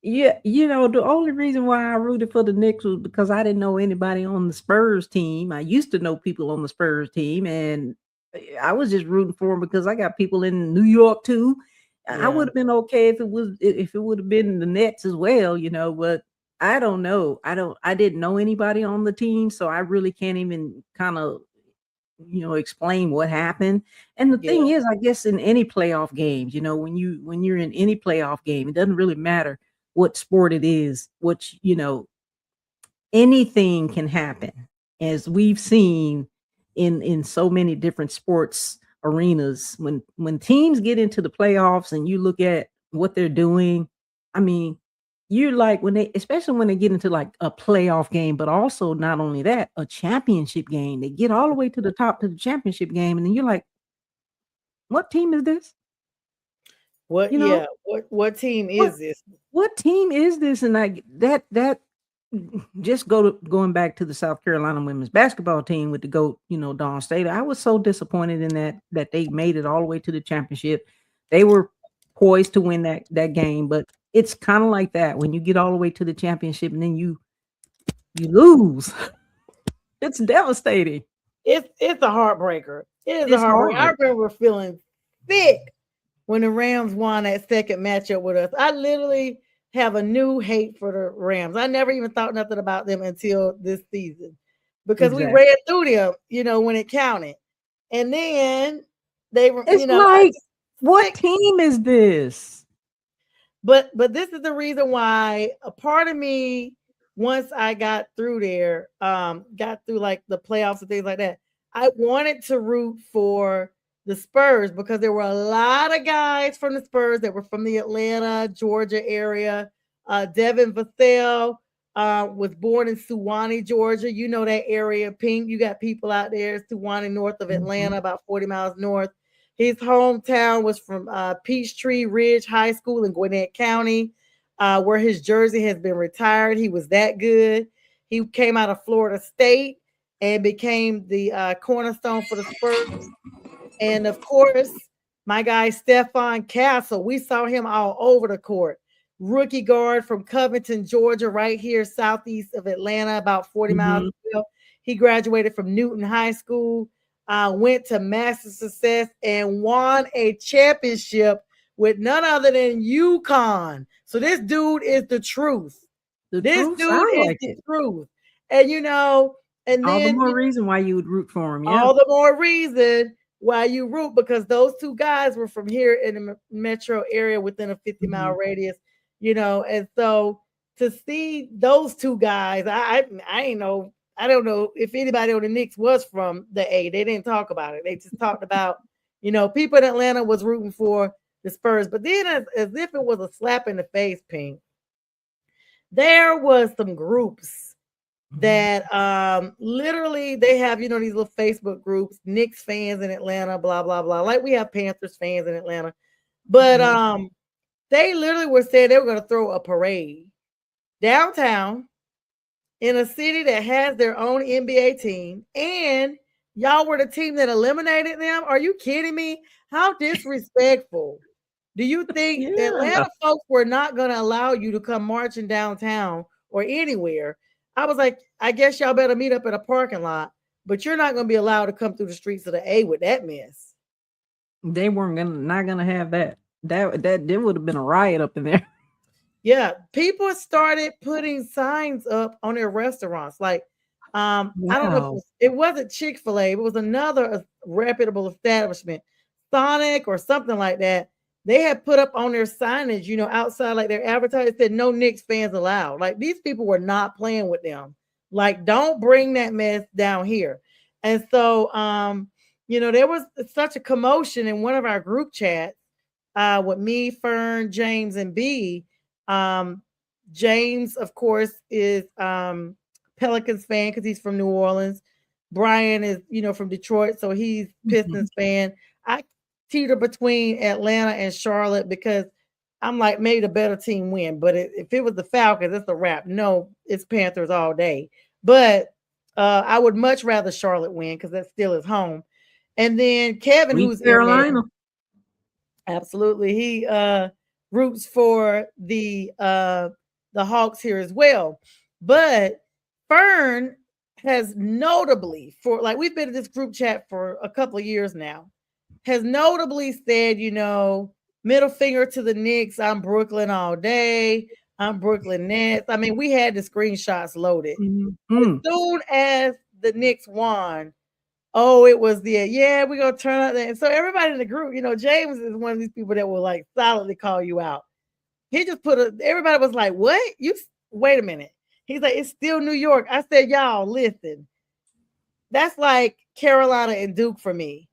yeah, the only reason why I rooted for the Knicks was because I didn't know anybody on the Spurs team. I used to know people on the Spurs team, and I was just rooting for them because I got people in New York too. I would have been okay if it would have been the Nets as well, but I don't know. I didn't know anybody on the team, so I really can't even kind of explain what happened. And the thing is, I guess in any playoff games, when you're in any playoff game, it doesn't really matter what sport it is, anything can happen, as we've seen in so many different sports arenas. When teams get into the playoffs and you look at what they're doing, I mean, you're like, especially when they get into like a playoff game, but also not only that, a championship game, they get all the way to the top to the championship game, and then you're like, what team is this? What what team is this? What team is this? And like that just going back to the South Carolina women's basketball team with the GOAT, Dawn State. I was so disappointed in that they made it all the way to the championship. They were poised to win that game, but it's kind of like that when you get all the way to the championship and then you lose. It's devastating. It's a heartbreaker. It is a heartbreaker. I remember feeling sick when the Rams won that second matchup with us. I literally have a new hate for the Rams. I never even thought nothing about them until this season because we ran through them, when it counted. And then they were, it's like, what team is this? But this is the reason why a part of me, once I got through there, got through like the playoffs and things like that, I wanted to root for the Spurs because there were a lot of guys from the Spurs that were from the Atlanta, Georgia area. Devin Vassell was born in Suwanee, Georgia. You know that area, Pink. You got people out there, Suwanee, north of Atlanta, about 40 miles north. His hometown was from Peachtree Ridge High School in Gwinnett County, where his jersey has been retired. He was that good. He came out of Florida State and became the cornerstone for the Spurs. And of course, My guy Stephon Castle, we saw him all over the court. Rookie guard from Covington, Georgia, right here southeast of Atlanta, about 40 miles. He graduated from Newton High School, went to Master Success, and won a championship with none other than UConn. So this dude is the truth. This dude is the truth. And you know, and all then the more reason why you would root for him. Yeah. All the more reason why you root, because those two guys were from here in the metro area within a 50-mile radius, you know. And so to see those two guys, I ain't know. I don't know if anybody on the Knicks was from the A. They didn't talk about it. They just talked about, you know, people in Atlanta was rooting for the Spurs. But then as if it was a slap in the face, Pink, there was some groups that literally they have, you know, these little Facebook groups, Knicks fans in Atlanta, blah, blah, blah. Like we have Panthers fans in Atlanta. But they literally were saying they were going to throw a parade downtown in a city that has their own NBA team, and y'all were the team that eliminated them. Are you kidding me? How disrespectful. Do you think Atlanta folks were not going to allow you to come marching downtown or anywhere? I was like, I guess y'all better meet up at a parking lot, but you're not going to be allowed to come through the streets of the A with that mess. They weren't not gonna have that. That there would have been a riot up in there. Yeah, people started putting signs up on their restaurants. Like, I don't know if it wasn't Chick-fil-A, it was another reputable establishment, Sonic or something like that. They had put up on their signage, you know, outside, like their advertising said, no Knicks fans allowed. Like these people were not playing with them. Like, don't bring that mess down here. And so, you know, there was such a commotion in one of our group chats with me, Fern, James, and B. James, of course, is Pelicans fan because he's from New Orleans. Brian is, you know, from Detroit, so he's Pistons fan. I teeter between Atlanta and Charlotte because I'm like, maybe the better team win. But if it was the Falcons, it's a wrap. No, it's Panthers all day. But I would much rather Charlotte win because that still is home. And then Kevin, who's Carolina, absolutely, he roots for the Hawks here as well. But Fern has notably, for like, we've been in this group chat for a couple of years now, has notably said, you know, middle finger to the Knicks. I'm Brooklyn all day. I'm Brooklyn Nets. I mean, we had the screenshots loaded. As soon as the Knicks won, oh, it was we're going to turn out there. And so everybody in the group, you know, James is one of these people that will like solidly call you out. He just everybody was like, what? Wait a minute. He's like, it's still New York. I said, y'all, listen. That's like Carolina and Duke for me.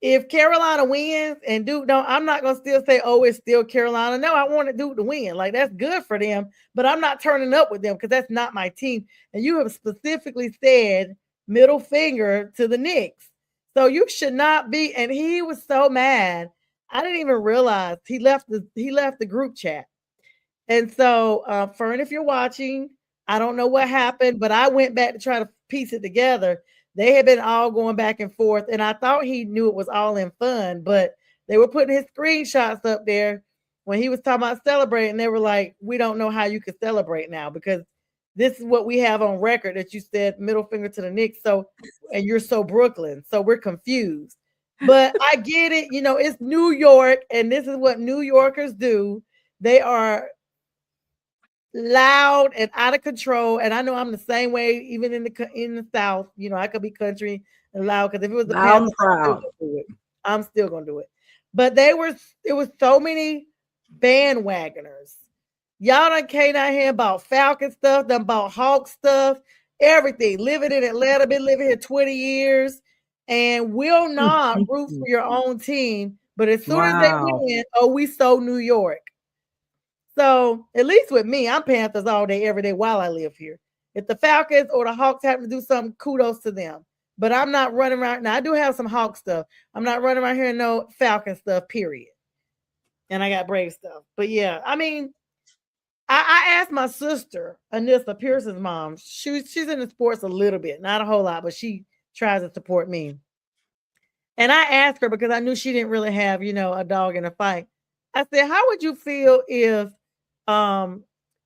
If Carolina wins and Duke don't, I'm not going to still say, oh, it's still Carolina. No, I wanted Duke to win. Like, that's good for them, but I'm not turning up with them because that's not my team. And you have specifically said middle finger to the Knicks. So you should not be. And he was so mad. I didn't even realize he left the group chat. And so, Fern, if you're watching, I don't know what happened, but I went back to try to piece it together. They had been all going back and forth, and I thought he knew it was all in fun, but they were putting his screenshots up there when he was talking about celebrating. They were like, we don't know how you could celebrate now because this is what we have on record that you said middle finger to the Knicks. So, and you're so Brooklyn. So we're confused. But I get it. You know, it's New York, and this is what New Yorkers do. They are loud and out of control, and I know I'm the same way. Even in the South, you know, I could be country and loud because if it was the Panthers, I'm still gonna do it. But it was so many bandwagoners. Y'all done came out here about Falcon stuff, done about Hawk stuff, everything. Living in Atlanta, been living here 20 years, and will not root for your own team. But as soon as they win, oh, we so New York. So at least with me, I'm Panthers all day, every day while I live here. If the Falcons or the Hawks happen to do something, kudos to them. But I'm not running around. Now, I do have some Hawk stuff. I'm not running around here and no Falcon stuff, period. And I got Brave stuff. But yeah, I mean, I asked my sister, Anissa, Pearson's mom. She's in the sports a little bit, not a whole lot, but she tries to support me. And I asked her because I knew she didn't really have, a dog in a fight. I said, "How would you feel um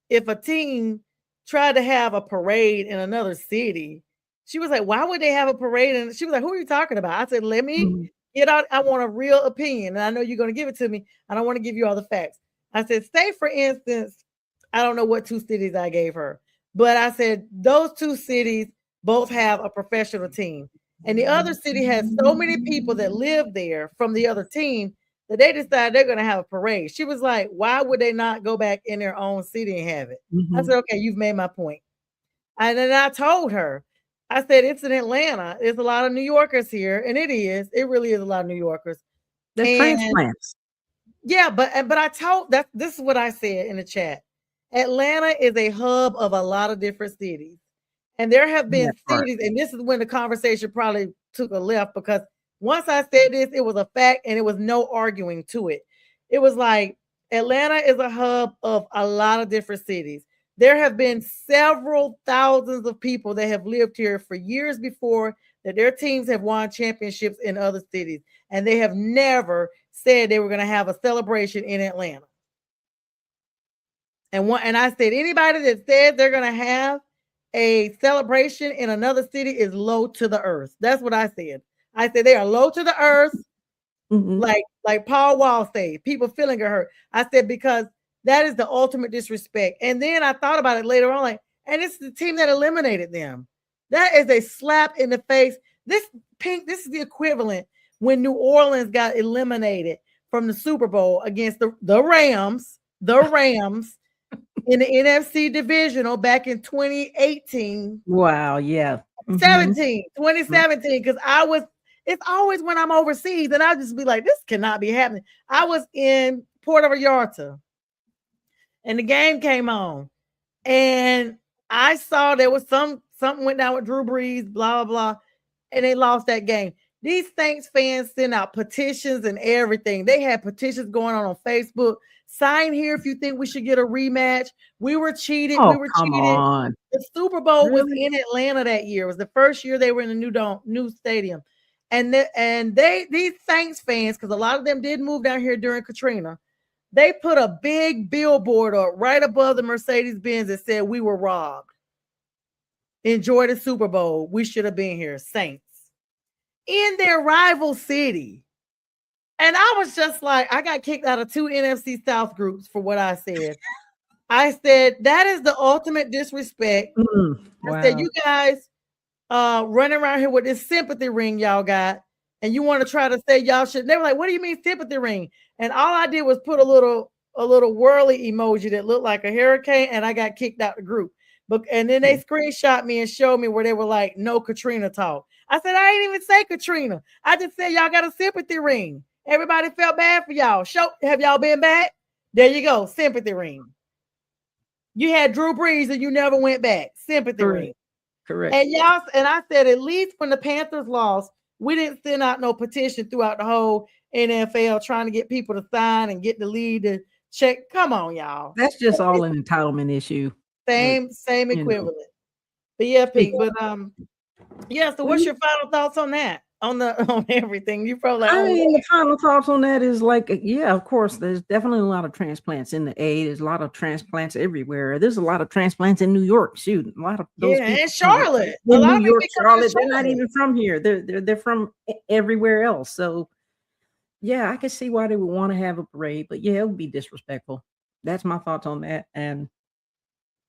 if a team tried to have a parade in another city?" She was like, "Why would they have a parade?" And she was like, "Who are you talking about?" I said, "Let me Mhm. get out. I want a real opinion. And I know you're going to give it to me. I don't want to give you all the facts." I said, "Say, for instance, I don't know what two cities I gave her, but I said, those two cities both have a professional team. And the other city has so many people that live there from the other team that they decided they're going to have a parade." She was like, "Why would they not go back in their own city and have it?" I Mhm. said, "Okay, you've made my point." And then I told her, I said, "It's in Atlanta. There's a lot of New Yorkers here." And it really is a lot of New Yorkers. The And transplants. yeah, but I told that this is what I said in the chat. Atlanta is a hub of a lot of different cities. And there have That been part. cities, and this is when the conversation probably took a left because once I said this, it was a fact and it was no arguing to it. It was like Atlanta is a hub of a lot of different cities. There have been several thousands of people that have lived here for years before that their teams have won championships in other cities, and they have never said they were going to have a celebration in Atlanta. And I said, anybody that said they're gonna have a celebration in another city is low to the earth. That's what I said. I said they are low to the earth, Mhm. like Paul Wall said, people feeling hurt. I said because that is the ultimate disrespect. And then I thought about it later on, like, and it's the team that eliminated them. That is a slap in the face. This is the equivalent when New Orleans got eliminated from the Super Bowl against the Rams. The Rams in the NFC divisional back in 2018, Wow, yeah. Mhm. 17, Mm. 2017. Because it's always when I'm overseas, and I'll just be like, this cannot be happening. I was in Puerto Vallarta and the game came on, and I saw there was something went down with Drew Brees, blah, blah, blah, and they lost that game. These Saints fans sent out petitions and everything. They had petitions going on Facebook. Sign here if you think we should get a rematch. We were cheated. We Oh, were come cheated. on. The Super Bowl was Really? in Atlanta that year. It was the first year they were in the new stadium. These Saints fans, because a lot of them did move down here during Katrina, they put a big billboard up right above the Mercedes Benz that said, "We were robbed. Enjoy the Super Bowl. We should have been here." Saints in their rival city. And I was just like, I got kicked out of 2 NFC South groups for what I said. I said, that is the ultimate disrespect. I said, Wow. you guys running around here with this sympathy ring y'all got, and you want to try to say y'all should. They were like, "What do you mean sympathy ring?" And all I did was put a little whirly emoji that looked like a hurricane, and I got kicked out the group. But and then they screenshot me and showed me where they were like, "No Katrina talk." I said, "I ain't even say Katrina. I just said y'all got a sympathy ring. Everybody felt bad for y'all. Have y'all been back? There you go, sympathy ring. You had Drew Brees and you never went back. Sympathy ring." Correct. Correct. And I said, at least when the Panthers lost, we didn't send out no petition throughout the whole NFL trying to get people to sign and get the lead to check. Come on, y'all. That's just all an entitlement issue. But, Same you know, equivalent. But yeah, yeah, Pete. But yeah. So well, what's your final thoughts on that? On everything? You probably like, I oh mean, Lord. the final thoughts on that is like, yeah, of course, there's definitely a lot of transplants in the A. There's a lot of transplants everywhere. There's a lot of transplants in New York. Shoot, a lot of those Yeah, people and Charlotte. A in lot New of people York, be coming to Charlotte, they're not Charlotte. even from here. They're from everywhere else. So yeah, I can see why they would want to have a parade, but yeah, it would be disrespectful. That's my thoughts on that. And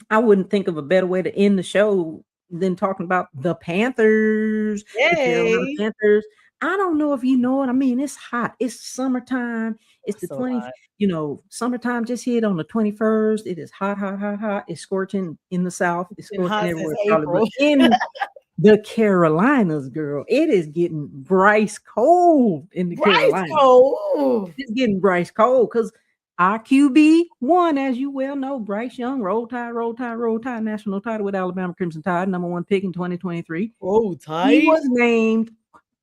I wouldn't think of a better way to end the show than talking about the Panthers, the Carolina Yay. Panthers. I don't know if you know it. I mean, it's hot. It's summertime. It's the So 20th, hot. summertime just hit on the 21st. It is hot, hot, hot, hot. It's scorching in the South. It's Been scorching hot since everywhere, probably. But April. in the Carolinas, girl, it is getting Bryce cold in the Bryce Carolinas. Cole. It's getting Bryce cold because our QB1, as you well know, Bryce Young, roll tide, roll tide, roll tide, national title with Alabama Crimson Tide, number 1 pick in 2023. Oh, He tight. was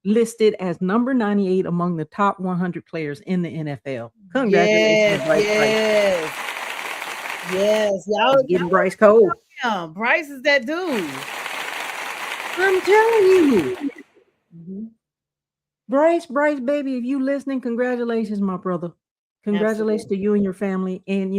listed as number 98 among the top 100 players in the NFL. Congratulations Yes, to Bryce. yes, yes. It's getting Bryce cold. Bryce is that dude. I'm telling you. Bryce, baby, if you listening, congratulations, my brother. Congratulations to you and your family. And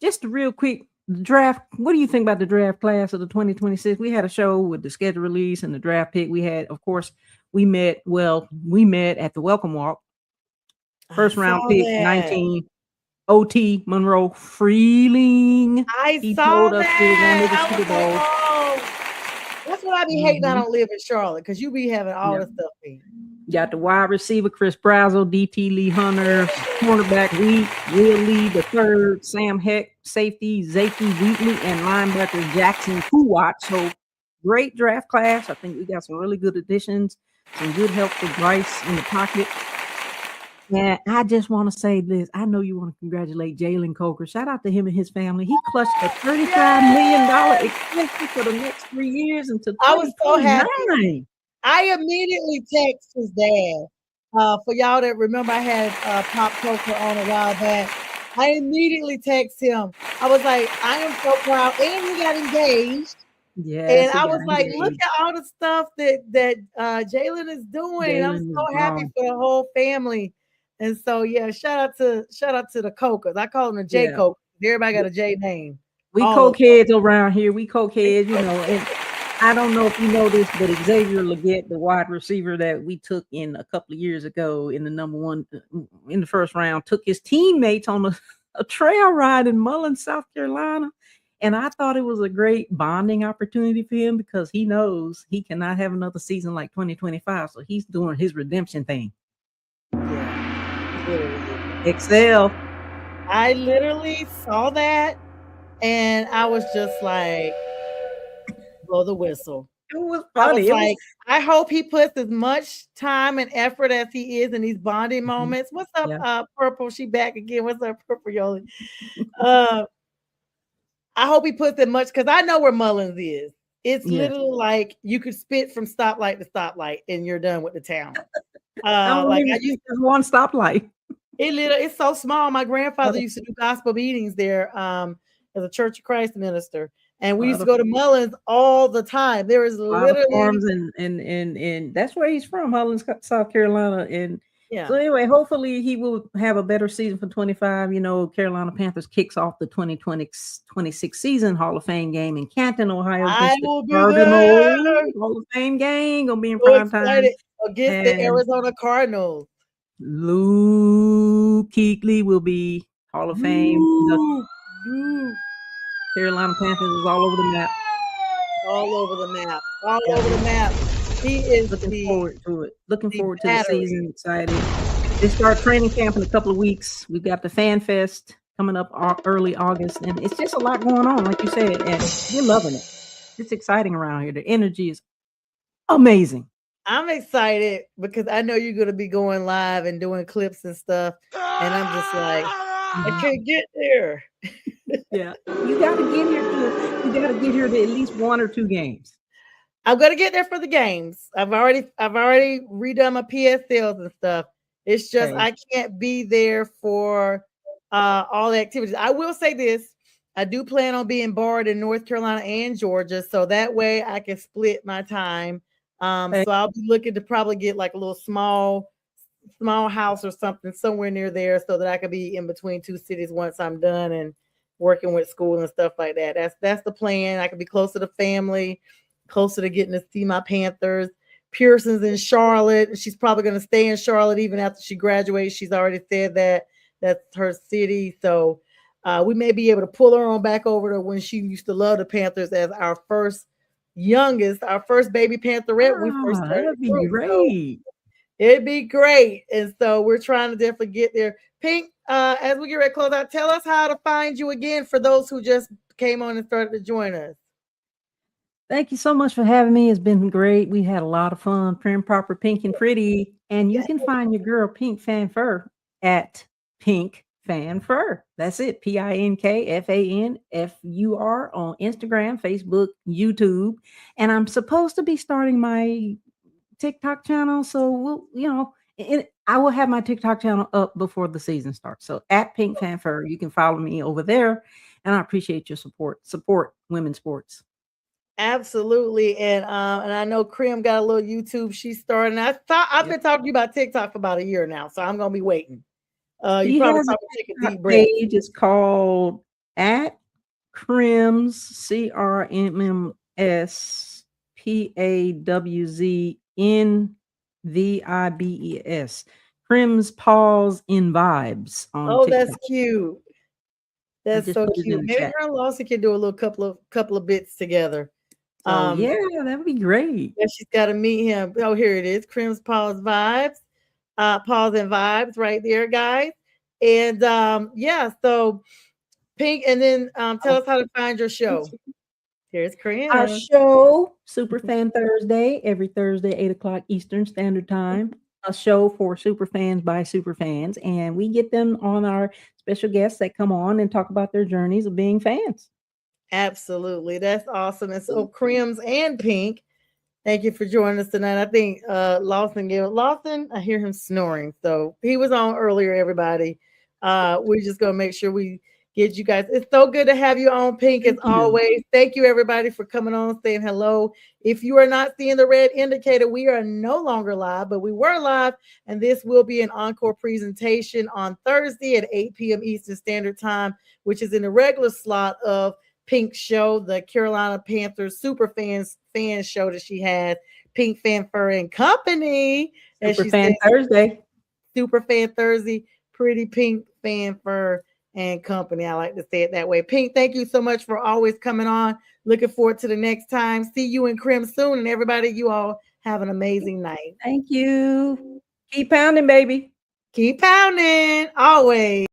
just real quick, the draft. What do you think about the draft class of the 2026? We had a show with the schedule release and the draft pick. We had, of course, we met at the welcome walk. First round pick, 19 OT Monroe Freeling. He told us he was going to the Super Bowl. That's what I be hating. I don't live in Charlotte because you be having all the stuff. Got the wide receiver Chris Brazel, DT Lee Hunter, cornerback Will Lee the third, Sam Heck, safety Zaki Wheatley, and linebacker Jackson Kuwat. So great draft class. I think we got some really good additions, some good help for Bryce in the pocket. And I just want to say this. I know you want to congratulate Jalen Coker. Shout out to him and his family. He clutched a $35 million extension for the next 3 years until 2029. I was so happy. I immediately text his dad. For y'all that remember, I had Pop Coker on a while back. I immediately text him. I was like, I am so proud. And he got engaged. Yeah. And I was like, look at all the stuff that Jalen is doing. I'm so happy for the whole family. And so shout out to the Cokers. I call them the J Coker. Everybody got a J name. We cokeheads around here. We cokeheads, and I don't know if you know this, but Xavier Leggett, the wide receiver that we took in a couple of years ago in the number one in the first round, took his teammates on a trail ride in Mullins, South Carolina. And I thought it was a great bonding opportunity for him because he knows he cannot have another season like 2025. So he's doing his redemption thing. Excel. I literally saw that and I was just like, blow the whistle. It was funny. I hope he puts as much time and effort as he is in these bonding moments. What's up, Purple? She back again. What's up, Purple Yoli? I hope he puts it much because I know where Mullins is. It's literally like you could spit from stoplight to stoplight and you're done with the town. I used one stoplight. It's so small. My grandfather used to do gospel meetings there as a Church of Christ minister. And we used to go to Mullins all the time. There is literally farms and that's where he's from, Mullins, South Carolina. And so anyway, hopefully he will have a better season for 25. Carolina Panthers kicks off the 2026 season Hall of Fame game in Canton, Ohio. I will be there. Hall of Fame game gonna be in prime time against the Arizona Cardinals. Luke Kuechly will be Hall of Fame. Carolina Panthers is all over the map. All over the map. He is looking forward to it. Looking forward to the season. Excited. They start training camp in a couple of weeks. We've got the Fan Fest coming up early August, and it's just a lot going on, like you said, and we're loving it. It's exciting around here. The energy is amazing. I'm excited because I know you're going to be going live and doing clips and stuff, and I'm just like, I can't get there. Yeah, you got to get here to at least 1 or 2 games. I'm gonna get there for the games. I've already redone my PSLs and stuff. It's just I can't be there for all the activities. I will say this: I do plan on being barred in North Carolina and Georgia, so that way I can split my time. So I'll be looking to probably get like a little small house or something somewhere near there, so that I can be in between 2 cities once I'm done and working with school and stuff like that. That's the plan. I can be closer to family, closer to getting to see my Panthers. Pearson's in Charlotte. She's probably going to stay in Charlotte even after she graduates. She's already said that that's her city. So we may be able to pull her on back over to when she used to love the Panthers as our first baby Pantherette. We first started. That'd be great. So it'd be great. And so we're trying to definitely get there. Pink, as we get ready to close out, tell us how to find you again for those who just came on and started to join us. Thank you so much for having me. It's been great. We had a lot of fun. Prim, proper, pink, and pretty. And you can find your girl Pink Fanfur at Pink Fanfur. That's it. PINKFANFUR on Instagram, Facebook, YouTube. And I'm supposed to be starting my TikTok channel. So I will have my TikTok channel up before the season starts. So at Pink Fanfur, you can follow me over there. And I appreciate your support. Support women's sports. Absolutely. And I know Krim got a little YouTube she's starting. I've been talking to you about TikTok for about a year now, so I'm gonna be waiting. You She probably has a take a TikTok deep breath. page. It's called at Crims CRMMSPAWZNVIBES. Crims Paws in Vibes on Oh, that's TikTok. cute. I That's just so put it cute. in the Maybe chat. her and Lawson can do a little couple of bits together. So yeah, that'd be great. Yeah, she's got to meet him. Oh, here it is. Crim's Paws Vibes. Paws and Vibes right there, guys. And yeah, so Pink, and then tell us how to find your show. Here's Our Crim. show, Superfan Thursday, every Thursday, 8 o'clock Eastern Standard Time. A show for superfans by superfans. And we get them on our special guests that come on and talk about their journeys of being fans. Absolutely. That's awesome. And so Crims and Pink, thank you for joining us tonight. I think Lawson, I hear him snoring. So he was on earlier, everybody. We're just going to make sure we get you guys. It's so good to have you on, Pink, as always. Thank you, everybody, for coming on, saying hello. If you are not seeing the red indicator, we are no longer live, but we were live, and this will be an encore presentation on Thursday at 8 p.m. Eastern Standard Time, which is in the regular slot of Pink show, the Carolina Panthers super fan show that she has, Pink Fanfare and Company. Superfan Thursday. Superfan Thursday, Pretty Pink Fanfare and Company. I like to say it that way. Pink, thank you so much for always coming on. Looking forward to the next time. See you in Crim soon. And everybody, you all have an amazing night. Thank you. Keep pounding, baby. Keep pounding. Always.